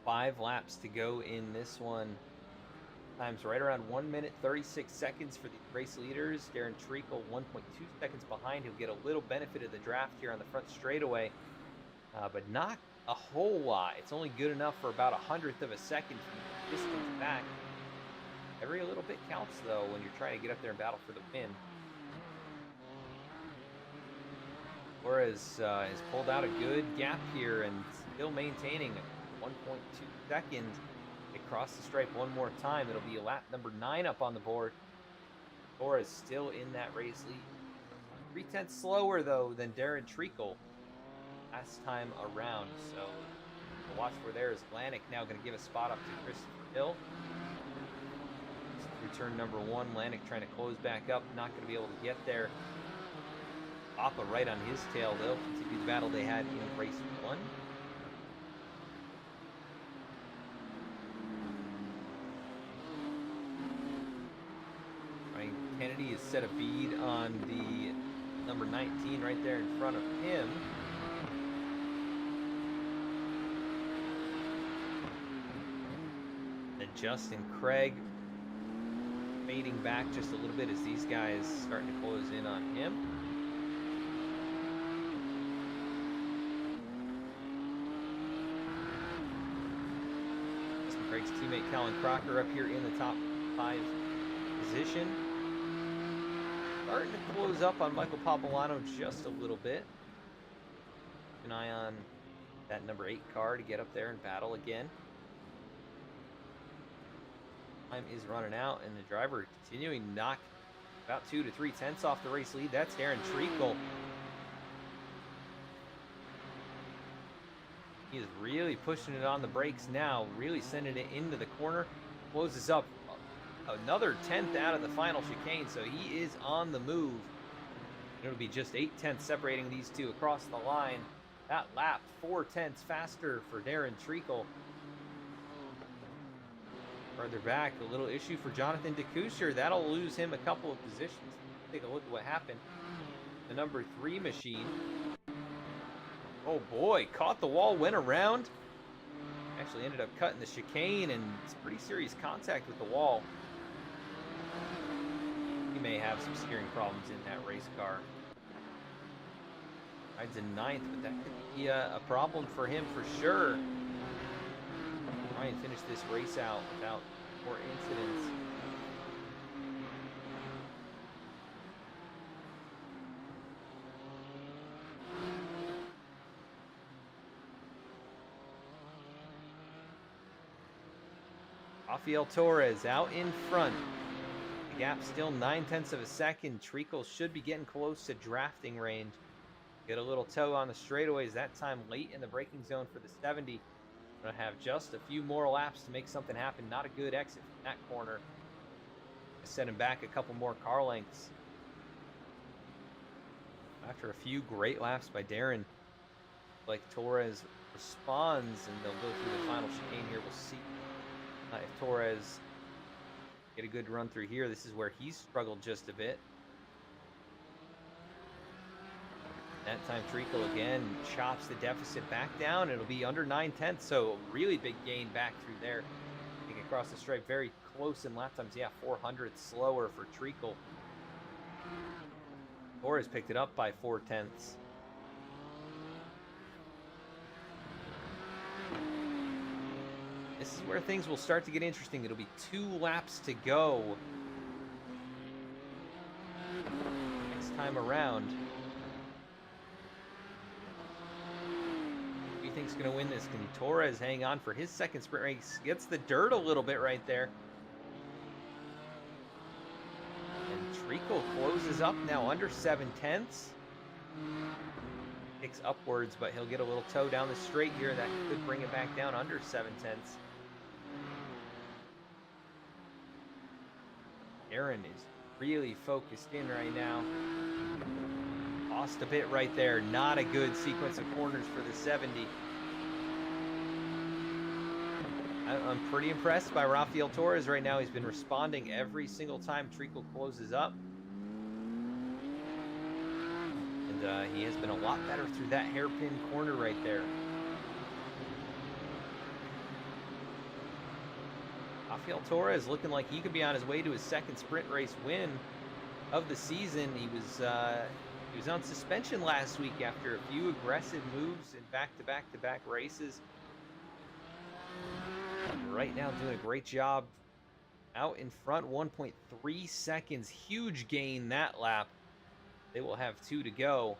Five laps to go in this one. Time's right around 1 minute 36 seconds for the race leaders. Daryn Treacle 1.2 seconds behind. He'll get a little benefit of the draft here on the front straightaway, but not a whole lot. It's only good enough for about 1/100th of a second from the distance back. Every little bit counts, though, when you're trying to get up there and battle for the win. Torres has pulled out a good gap here and still maintaining 1.2 seconds. They cross the stripe one more time. It'll be lap number 9 up on the board. Torres still in that race lead. 3/10 slower, though, than Daryn Treacle last time around. So to watch for there is Lanik now going to give a spot up to Christopher Hill. Return number 1. Lanik trying to close back up. Not going to be able to get there. Papa right on his tail. They'll continue the battle they had in race 1. Kennedy has set a bead on the number 19 right there in front of him. Then Justin Craig fading back just a little bit as these guys starting to close in on him. Justin Craig's teammate Callan Crocker up here in the top 5 position. Starting to close up on Michael Papalano just a little bit. Keep an eye on that number 8 car to get up there and battle again. Time is running out, and the driver continuing to knock about 2 to 3 tenths off the race lead. That's Daryn Treacle. He is really pushing it on the brakes now, really sending it into the corner. Closes up another 10th out of the final chicane, so he is on the move. It'll be just 8 tenths separating these two across the line. That lap 4 tenths faster for Daryn Treacle. Further back, a little issue for Jonathan DeCoucher. That'll lose him a couple of positions. Take a look at what happened. The number 3 machine. Oh boy, caught the wall, went around. Actually ended up cutting the chicane, and it's pretty serious contact with the wall. He may have some steering problems in that race car. Rides in 9th, but that could be a problem for him for sure. Try and finish this race out without more incidents. Rafael Torres out in front. The gap still 9 tenths of a second. Treacle should be getting close to drafting range. Get a little toe on the straightaways, that time late in the braking zone for the 70. Gonna have just a few more laps to make something happen. Not a good exit from that corner. Set him back a couple more car lengths. After a few great laps by Daryn, like Torres responds, and they'll go through the final chicane here. We'll see if Torres get a good run through here. This is where he's struggled just a bit. That time Treacle again chops the deficit back down. It'll be under 9 tenths, so a really big gain back through there. Getting across the stripe very close in lap times. Yeah, 400 slower for Treacle. Torres picked it up by 4 tenths. This is where things will start to get interesting. It'll be 2 laps to go next time around. you think's going to win this? Can Torres hang on for his second sprint race? Gets the dirt a little bit right there. And Treacle closes up now under 7/10. Kicks upwards, but he'll get a little toe down the straight here. That could bring it back down under 7/10. Daryn is really focused in right now. Lost a bit right there. Not a good sequence of corners for the 70. I'm pretty impressed by Rafael Torres right now. He's been responding every single time Treacle closes up. And he has been a lot better through that hairpin corner right there. Rafael Torres looking like he could be on his way to his second sprint race win of the season. He was on suspension last week after a few aggressive moves in back-to-back races. And right now doing a great job out in front, 1.3 seconds. Huge gain that lap. They will have 2 to go.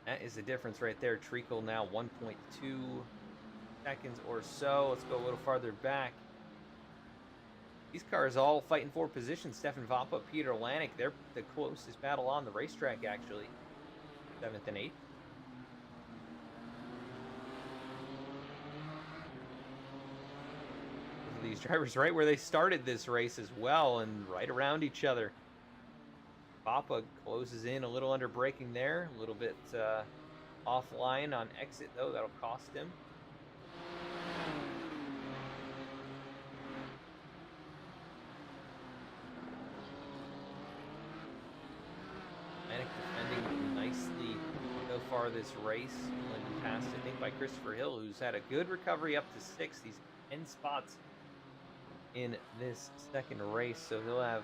That is the difference right there. Treacle now 1.2 seconds or so. Let's go a little farther back. These cars all fighting for position. Stefan Vapa, Peter Lanik, they're the closest battle on the racetrack, actually. 7th and 8th. These drivers right where they started this race as well, and right around each other. Vapa closes in a little under braking there. A little bit offline on exit, though. That'll cost him. Defending nicely so far this race. Led past, I think, by Christopher Hill, who's had a good recovery up to 6th. He's 10 spots in this second race, so he'll have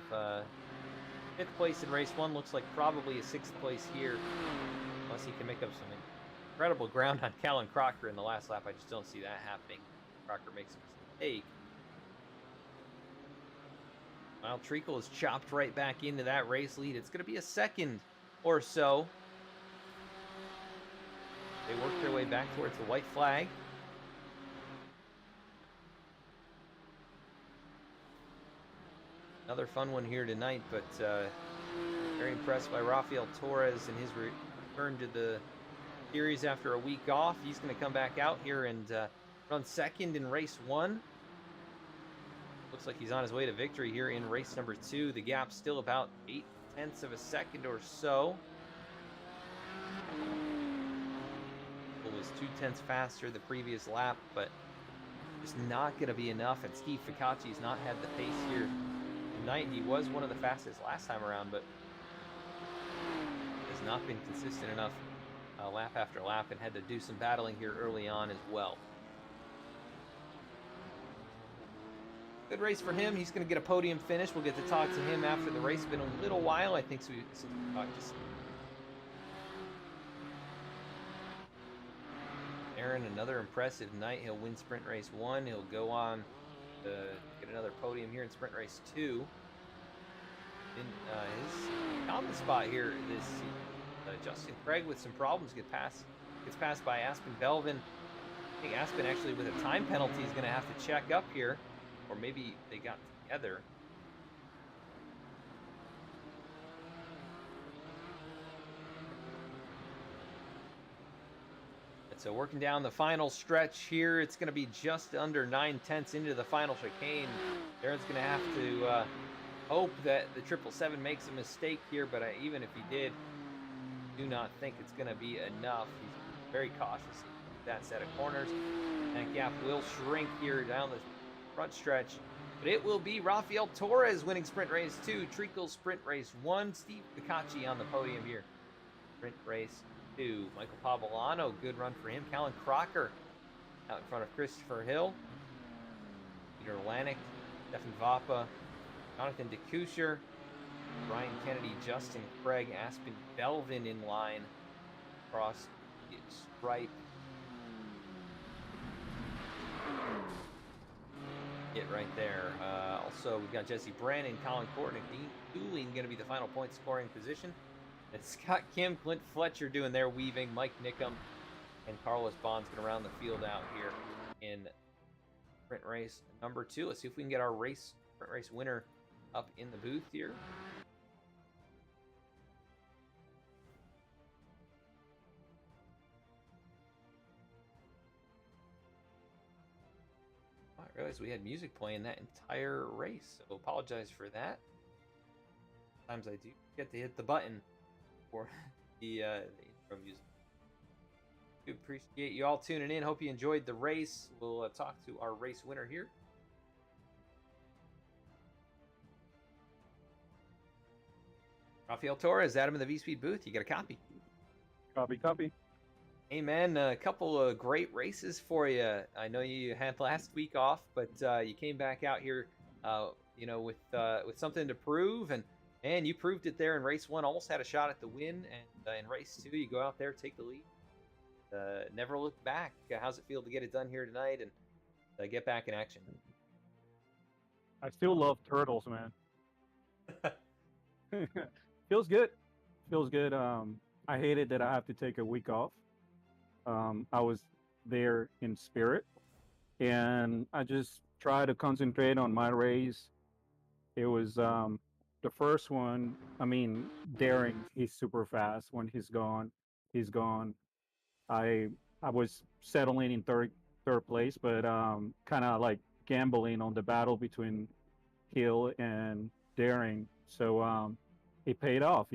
5th place in race 1. Looks like probably a 6th place here, unless he can make up some incredible ground on Callan Crocker in the last lap. I just don't see that happening. Crocker makes a mistake. Well, Treacle is chopped right back into that race lead. It's going to be a second or so. They work their way back towards the white flag. Another fun one here tonight, but very impressed by Rafael Torres and his return to the series after a week off. He's going to come back out here and run second in race 1. Looks like he's on his way to victory here in race number 2. The gap's still about 0.8 of a second or so. It was 0.2 faster the previous lap, but just not going to be enough. And Steve Ficacci's not had the pace here tonight. He was one of the fastest last time around, but has not been consistent enough lap after lap, and had to do some battling here early on as well. Good race for him. He's going to get a podium finish. We'll get to talk to him after the race. It's been a little while, I think, since we talked to Daryn. Another impressive night. He'll win sprint race 1. He'll go on to get another podium here in sprint race 2. In his common spot here this Justin Craig with some problems gets passed by Aspen Belvin. I think Aspen actually with a time penalty is going to have to check up here. Or maybe they got together. And so working down the final stretch here, it's going to be just under 9/10 into the final chicane. Daryn's going to have to hope that the 777 makes a mistake here, but even if he did, do not think it's going to be enough. He's very cautious with that set of corners. That gap will shrink here down the front stretch, but it will be Rafael Torres winning sprint race 2, Treacle sprint race 1, Steve Ficacci on the podium here. Sprint race 2, Michael Pavolano, good run for him. Callan Crocker out in front of Christopher Hill. Peter Lanik, Stefan Vapa, Jonathan DeCusher, Brian Kennedy, Justin Craig, Aspen Belvin in line across the stripe. It right there. Also, we've got Jesse Brand and Colin Courtney. Dean Dooling going to be the final point scoring position. It's Scott Kim, Clint Fletcher doing their weaving, Mike Nickum, and Carlos Bonds going to round the field out here in sprint race number 2. Let's see if we can get our sprint race winner up in the booth here. I realized we had music playing that entire race, so apologize for that. Sometimes I do get to hit the button for the intro music. We appreciate you all tuning in. Hope you enjoyed the race. We'll talk to our race winner here. Rafael Torres, Adam in the V-Speed booth. You got a copy. Copy. Hey, man, a couple of great races for you. I know you had last week off, but you came back out here, with something to prove. And, man, you proved it there in race 1. Almost had a shot at the win. And in race 2, you go out there, take the lead. Never look back. How's it feel to get it done here tonight and get back in action? I still love turtles, man. Feels good. I hated that I have to take a week off. I was there in spirit, and I just try to concentrate on my race. It was the first one. I mean, Daryn, he's super fast. When he's gone, he's gone. I was settling in third place, but kind of like gambling on the battle between Hill and Daryn. So it paid off,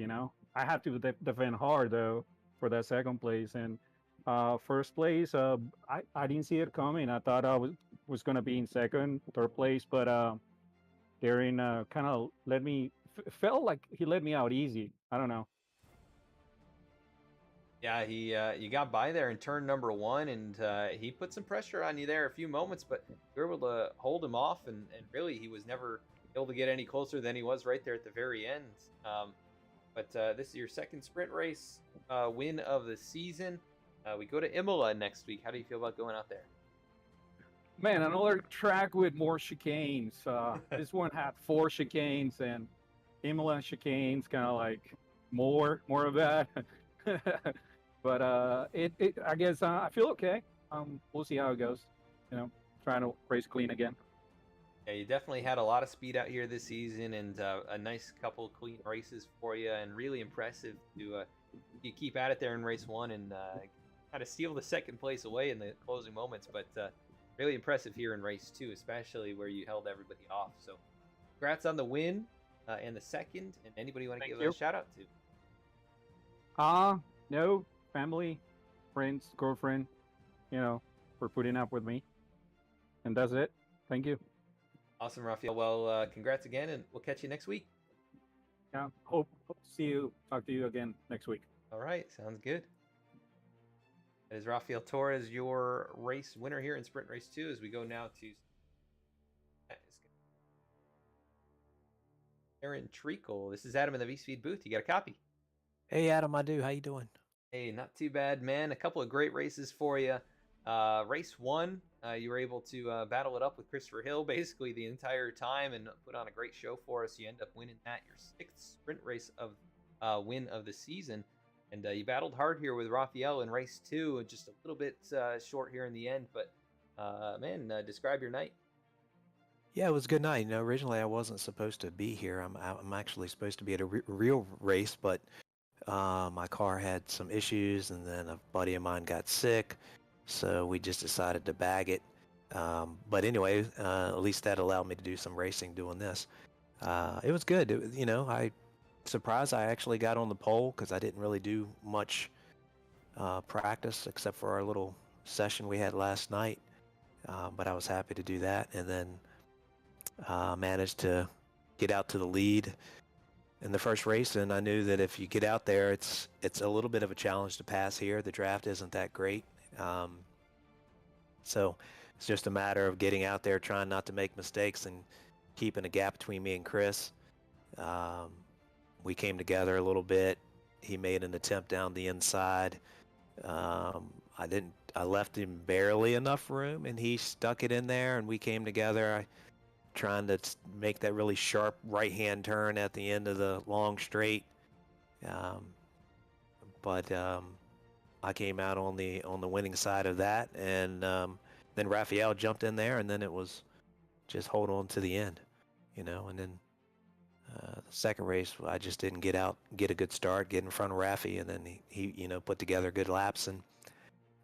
I had to defend hard though for that second place, and first place. I didn't see it coming. I thought I was gonna be in third place, but Daryn kind of felt like he let me out easy. I don't know. Yeah, you got by there in turn number 1, and he put some pressure on you there a few moments, but you were able to hold him off, and really he was never able to get any closer than he was right there at the very end. But this is your second sprint race win of the season. We go to Imola next week. How do you feel about going out there? Man, another track with more chicanes. This one had 4 chicanes, and Imola chicanes kind of like more of that. But I guess I feel okay. We'll see how it goes. Trying to race clean again. Yeah, you definitely had a lot of speed out here this season, and a nice couple clean races for you, and really impressive to you keep at it there in race 1 and kind of steal the second place away in the closing moments. But really impressive here in race 2, especially where you held everybody off. So congrats on the win and the second. And anybody you want to give a shout out to? No, family, friends, girlfriend, for putting up with me. And that's it. Thank you. Awesome, Rafael. Well, congrats again, and we'll catch you next week. Yeah, hope to talk to you again next week. All right, sounds good. That is Rafael Torres, your race winner here in Sprint Race 2, as we go now to Daryn Treacle. This is Adam in the V-Speed booth. You got a copy? Hey, Adam, I do. How you doing? Hey, not too bad, man. A couple of great races for you. Race 1, you were able to battle it up with Christopher Hill basically the entire time and put on a great show for us. You end up winning that, your 6th sprint race of win of the season. And you battled hard here with Rafael in race 2, just a little bit short here in the end. But, man, describe your night. Yeah, it was a good night. Originally I wasn't supposed to be here. I'm actually supposed to be at a real race, but my car had some issues, and then a buddy of mine got sick, so we just decided to bag it. But anyway, at least that allowed me to do some racing doing this. It was good. I surprised I actually got on the pole because I didn't really do much practice except for our little session we had last night. But I was happy to do that, and then managed to get out to the lead in the first race. And I knew that if you get out there, it's a little bit of a challenge to pass here. The draft isn't that great. So it's just a matter of getting out there, trying not to make mistakes, and keeping a gap between me and Chris. We came together a little bit. He made an attempt down the inside. I left him barely enough room, and he stuck it in there, and we came together. Trying to make that really sharp right-hand turn at the end of the long straight. but I came out on the winning side of that, and then Raphael jumped in there, and then it was just hold on to the end, and then the second race I just didn't get a good start, get in front of Rafi, and then he put together good laps, and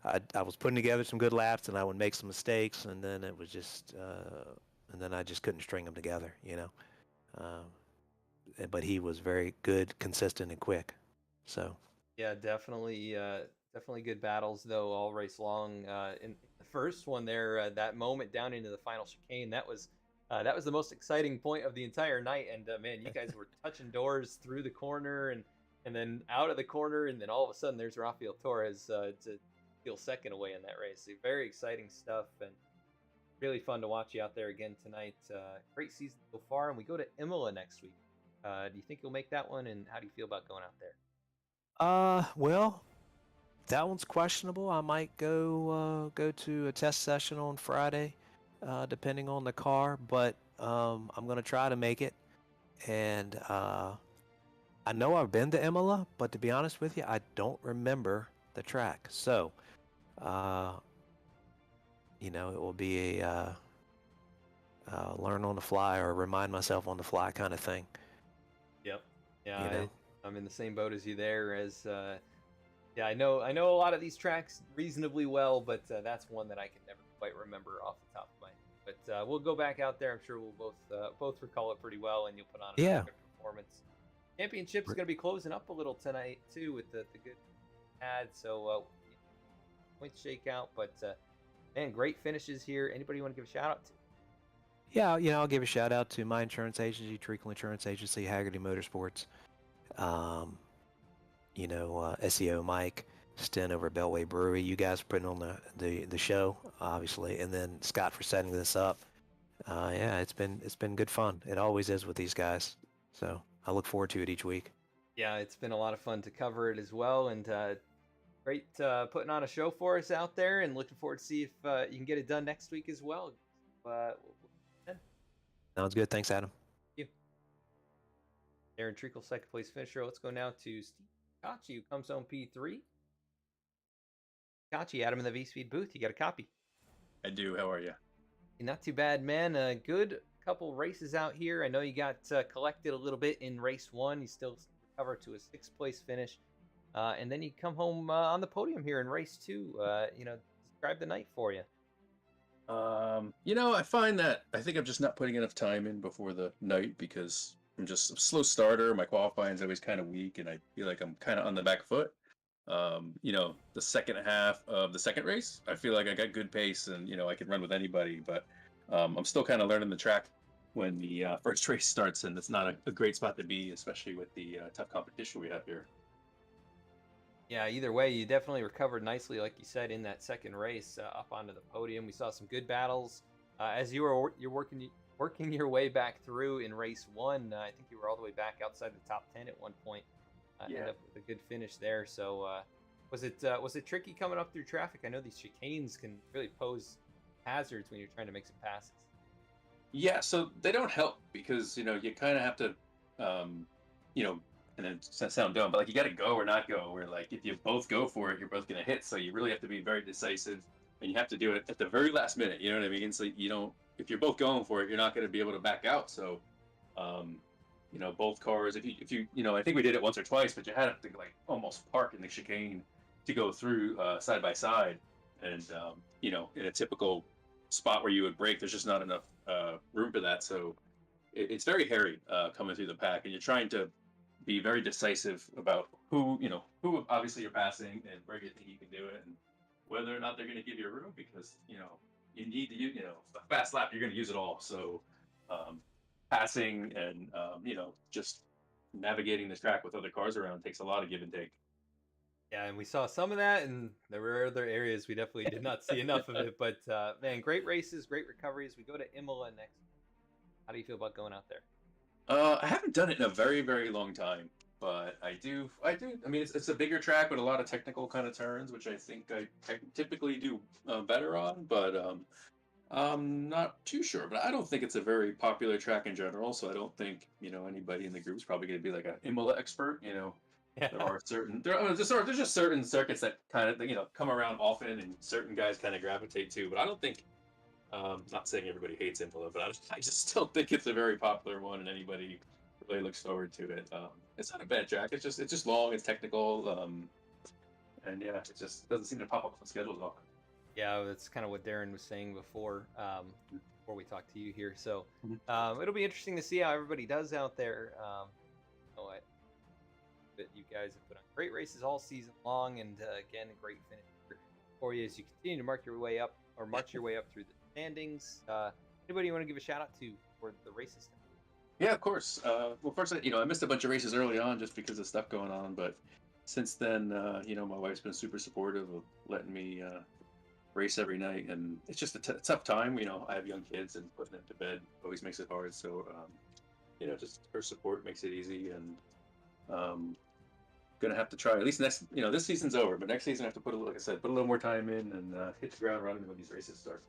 I was putting together some good laps, and I would make some mistakes, and then it was just and then I just couldn't string them together, but he was very good, consistent, and quick. So Yeah, definitely, definitely good battles though all race long. In the first one there, that moment down into the final chicane, that was the most exciting point of the entire night. And man, you guys were touching doors through the corner and then out of the corner, and then all of a sudden there's Rafael Torres to steal second away in that race. So very exciting stuff, and really fun to watch you out there again tonight. Great season so far, and we go to Imola next week. Do you think you'll make that one, and how do you feel about going out there? Well, that one's questionable. I might go to a test session on Friday, depending on the car, but I'm gonna try to make it. And I know I've been to Imola, but to be honest with you, I don't remember the track. So, it will be a learn on the fly or remind myself on the fly kind of thing. Yep. Yeah, I'm in the same boat as you there. Yeah, I know a lot of these tracks reasonably well, but that's one that I can never quite remember off the top of my head. But we'll go back out there. I'm sure we'll both recall it pretty well, and you'll put on a Yeah. good performance. Championship's going to be closing up a little tonight too with the good ad. So points shake out, but man, great finishes here. Anybody you want to give a shout out to? Yeah, I'll give a shout out to my insurance agency, Treacle Insurance Agency, Haggerty Motorsports. SEO Mike, Sten over at Beltway Brewery. You guys for putting on the show, obviously, and then Scott for setting this up. Yeah, it's been good fun. It always is with these guys. So I look forward to it each week. Yeah, it's been a lot of fun to cover it as well, and great putting on a show for us out there, and looking forward to see if you can get it done next week as well. Sounds good. Thanks, Adam. Thank you. Daryn Treacle, second place finisher. Let's go now to Steve Kachi, who comes home P3. Kachi, Adam in the V-Speed booth. You got a copy? I do. How are you? Not too bad, man. A good couple races out here. I know you got collected a little bit in race one. You still recovered to a sixth place finish. And then you come home on the podium here in race two. Describe the night for you. I find that I think I'm just not putting enough time in before the night because I'm just a slow starter. My qualifying is always kind of weak, and I feel like I'm kind of on the back foot. The second half of the second race, I feel like I got good pace, and I can run with anybody. But I'm still kind of learning the track when the first race starts, and it's not a great spot to be, especially with the tough competition we have here. Yeah, either way, you definitely recovered nicely, like you said, in that second race up onto the podium. We saw some good battles as you're working your way back through in race one. I think you were all the way back outside the top 10 at one point. Ended up with a good finish there. So was it tricky coming up through traffic? I know these chicanes can really pose hazards when you're trying to make some passes. Yeah, so they don't help because you kind of have to, and it sound dumb, but like you got to go or not go. Where like if you both go for it, you're both gonna hit. So you really have to be very decisive, and you have to do it at the very last minute. You know what I mean? So you don't. If you're both going for it, you're not going to be able to back out. So, both cars. If you I think we did it once or twice, but you had to like almost park in the chicane to go through side by side, and in a typical spot where you would brake, there's just not enough room for that. So it's very hairy coming through the pack, and you're trying to be very decisive about who obviously you're passing and where you think you can do it, and whether or not they're going to give you room because you need to use a fast lap, you're going to use it all. So passing and just navigating this track with other cars around takes a lot of give and take. Yeah, and we saw some of that, and there were other areas we definitely did not see enough of it. But man, great races, great recoveries. We go to Imola next. How do you feel about going out there? I haven't done it in a very, very long time, but I do. I mean, it's a bigger track with a lot of technical kind of turns, which I think I typically do better on, but I'm not too sure. But I don't think it's a very popular track in general, so I don't think anybody in the group is probably going to be like an Imola expert. There are there's just certain circuits that kind of come around often, and certain guys kind of gravitate to. But I don't think, not saying everybody hates Imola, but I just don't think it's a very popular one, and anybody really looks forward to it. It's not a bad track. It's just long. It's technical. And yeah, it just doesn't seem to pop up on schedules often. Yeah, that's kind of what Daryn was saying before we talked to you here. So Mhm. it'll be interesting to see how everybody does out there. You know what? But you guys have put on great races all season long, and again, a great finish for you as you continue to march your way up through the standings. Anybody you want to give a shout out to for the races? Yeah, of course. Well, first, I missed a bunch of races early on just because of stuff going on, but since then, my wife's been super supportive of letting me race every night, and it's just a tough time. I have young kids, and putting them to bed always makes it hard. So, just her support makes it easy, and gonna have to try at least this season's over, but next season I have to like I said, put a little more time in and hit the ground running when these races start.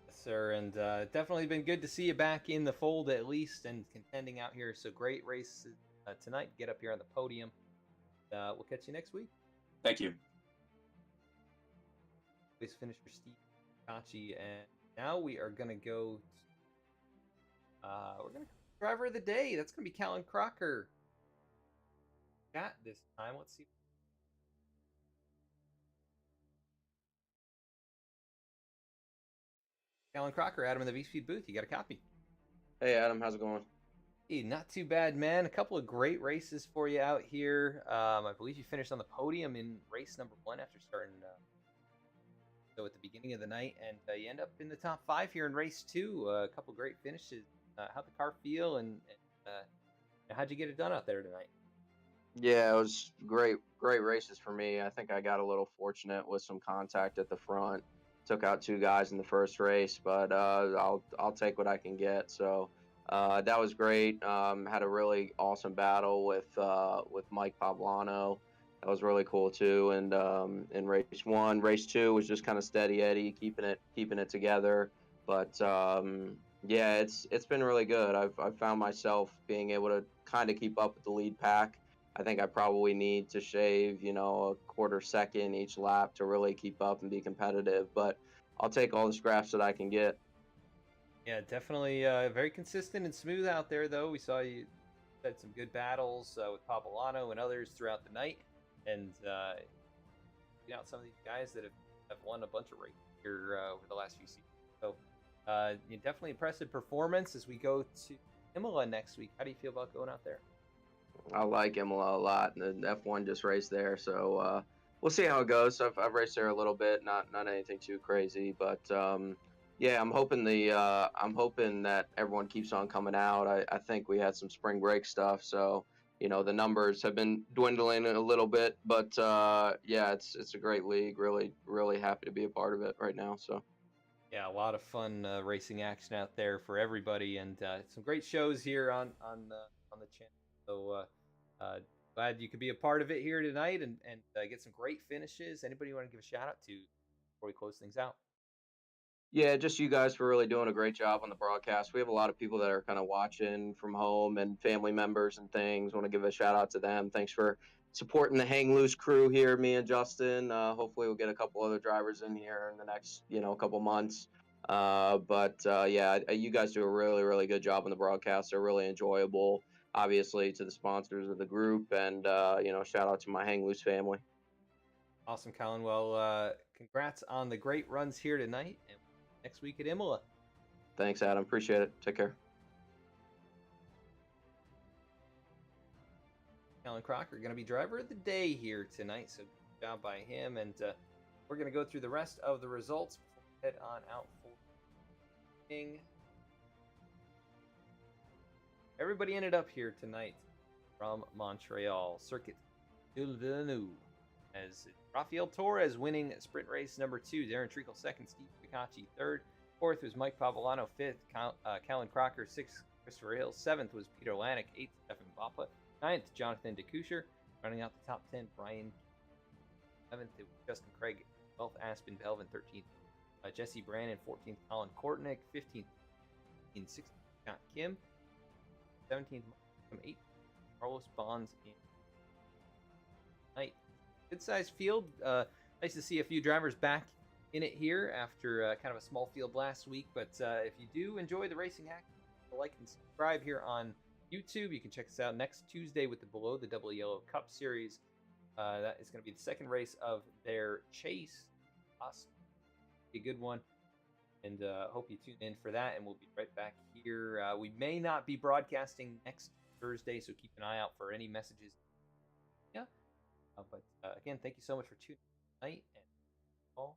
Yes, sir, and definitely been good to see you back in the fold at least and contending out here. So great race tonight. Get up here on the podium. We'll catch you next week. Thank you. Please finish for Steve Kachi, and now we are gonna go. We're gonna driver of the day. That's gonna be Callan Crocker. Got this time. Let's see. Callan Crocker, Adam in the V-Speed booth. You got a copy. Hey Adam, how's it going? Hey, not too bad, man. A couple of great races for you out here. I believe you finished on the podium in race number 1 after starting so at the beginning of the night, and you end up in the top 5 here in race 2. A couple great finishes. How'd the car feel, and how'd you get it done out there tonight? Yeah, it was great races for me. I think I got a little fortunate with some contact at the front. Took out 2 guys in the first race, but I'll take what I can get. So that was great. Had a really awesome battle with Mike Poblano. That was really cool too. And in race 1, race 2 was just kind of steady Eddie, keeping it together. But yeah, it's been really good. I've found myself being able to kind of keep up with the lead pack. I think I probably need to shave, a quarter second each lap to really keep up and be competitive. But I'll take all the scraps that I can get. Yeah, definitely very consistent and smooth out there, though. We saw you had some good battles with Papalano and others throughout the night, and out some of these guys that have won a bunch of races here over the last few seasons. So, definitely impressive performance as we go to Imola next week. How do you feel about going out there? I like Imola a lot, and the F1 just raced there, so we'll see how it goes. I've raced there a little bit, not anything too crazy, but yeah, I'm hoping that everyone keeps on coming out. I think we had some spring break stuff, so the numbers have been dwindling a little bit, but yeah, it's a great league. Really happy to be a part of it right now. So. Yeah, a lot of fun racing action out there for everybody, and some great shows here on the channel. So glad you could be a part of it here tonight and get some great finishes. Anybody you want to give a shout out to before we close things out? Yeah, just you guys for really doing a great job on the broadcast. We have a lot of people that are kind of watching from home and family members and things. Want to give a shout out to them. Thanks for supporting the Hang Loose crew here, me and Justin. Hopefully we'll get a couple other drivers in here in the next, couple months. But yeah, you guys do a really good job on the broadcast. They're really enjoyable. Obviously to the sponsors of the group, and shout out to my Hang Loose family. Awesome, Colin. Well, congrats on the great runs here tonight, and next week at Imola. Thanks, Adam. Appreciate it. Take care. Callan Crocker going to be driver of the day here tonight, so good job by him. And we're going to go through the rest of the results before we head on out for King. Everybody ended up here tonight from Montreal. Circuit Villeneuve as Rafael Torres winning sprint race number 2. Daryn Treacle 2nd. Steve Picachi 3rd. 4th was Mike Pavolano. 5th, Callan Crocker. 6th, Christopher Hill. 7th was Peter Lanik. 8th, Stefan Bappa. 9th, Jonathan DeCoucher. Running out the top 10, Brian. 11th, it was Justin Craig. 12th, Aspen Belvin. 13th, Jesse Brannon. 14th, Colin Kortnick. 15th, 16th, Scott Kim. 17th, 8th, Carlos Bonds in tonight. Good sized field. Nice to see a few drivers back in it here after kind of a small field last week. But if you do enjoy the racing act, like and subscribe here on YouTube. You can check us out next Tuesday with the Below the Double Yellow Cup Series. That is going to be the second race of their chase. Awesome. Be a good one. And hope you tune in for that. And we'll be right back here. We may not be broadcasting next Thursday, so keep an eye out for any messages. Yeah. But again, thank you so much for tuning in tonight. And all.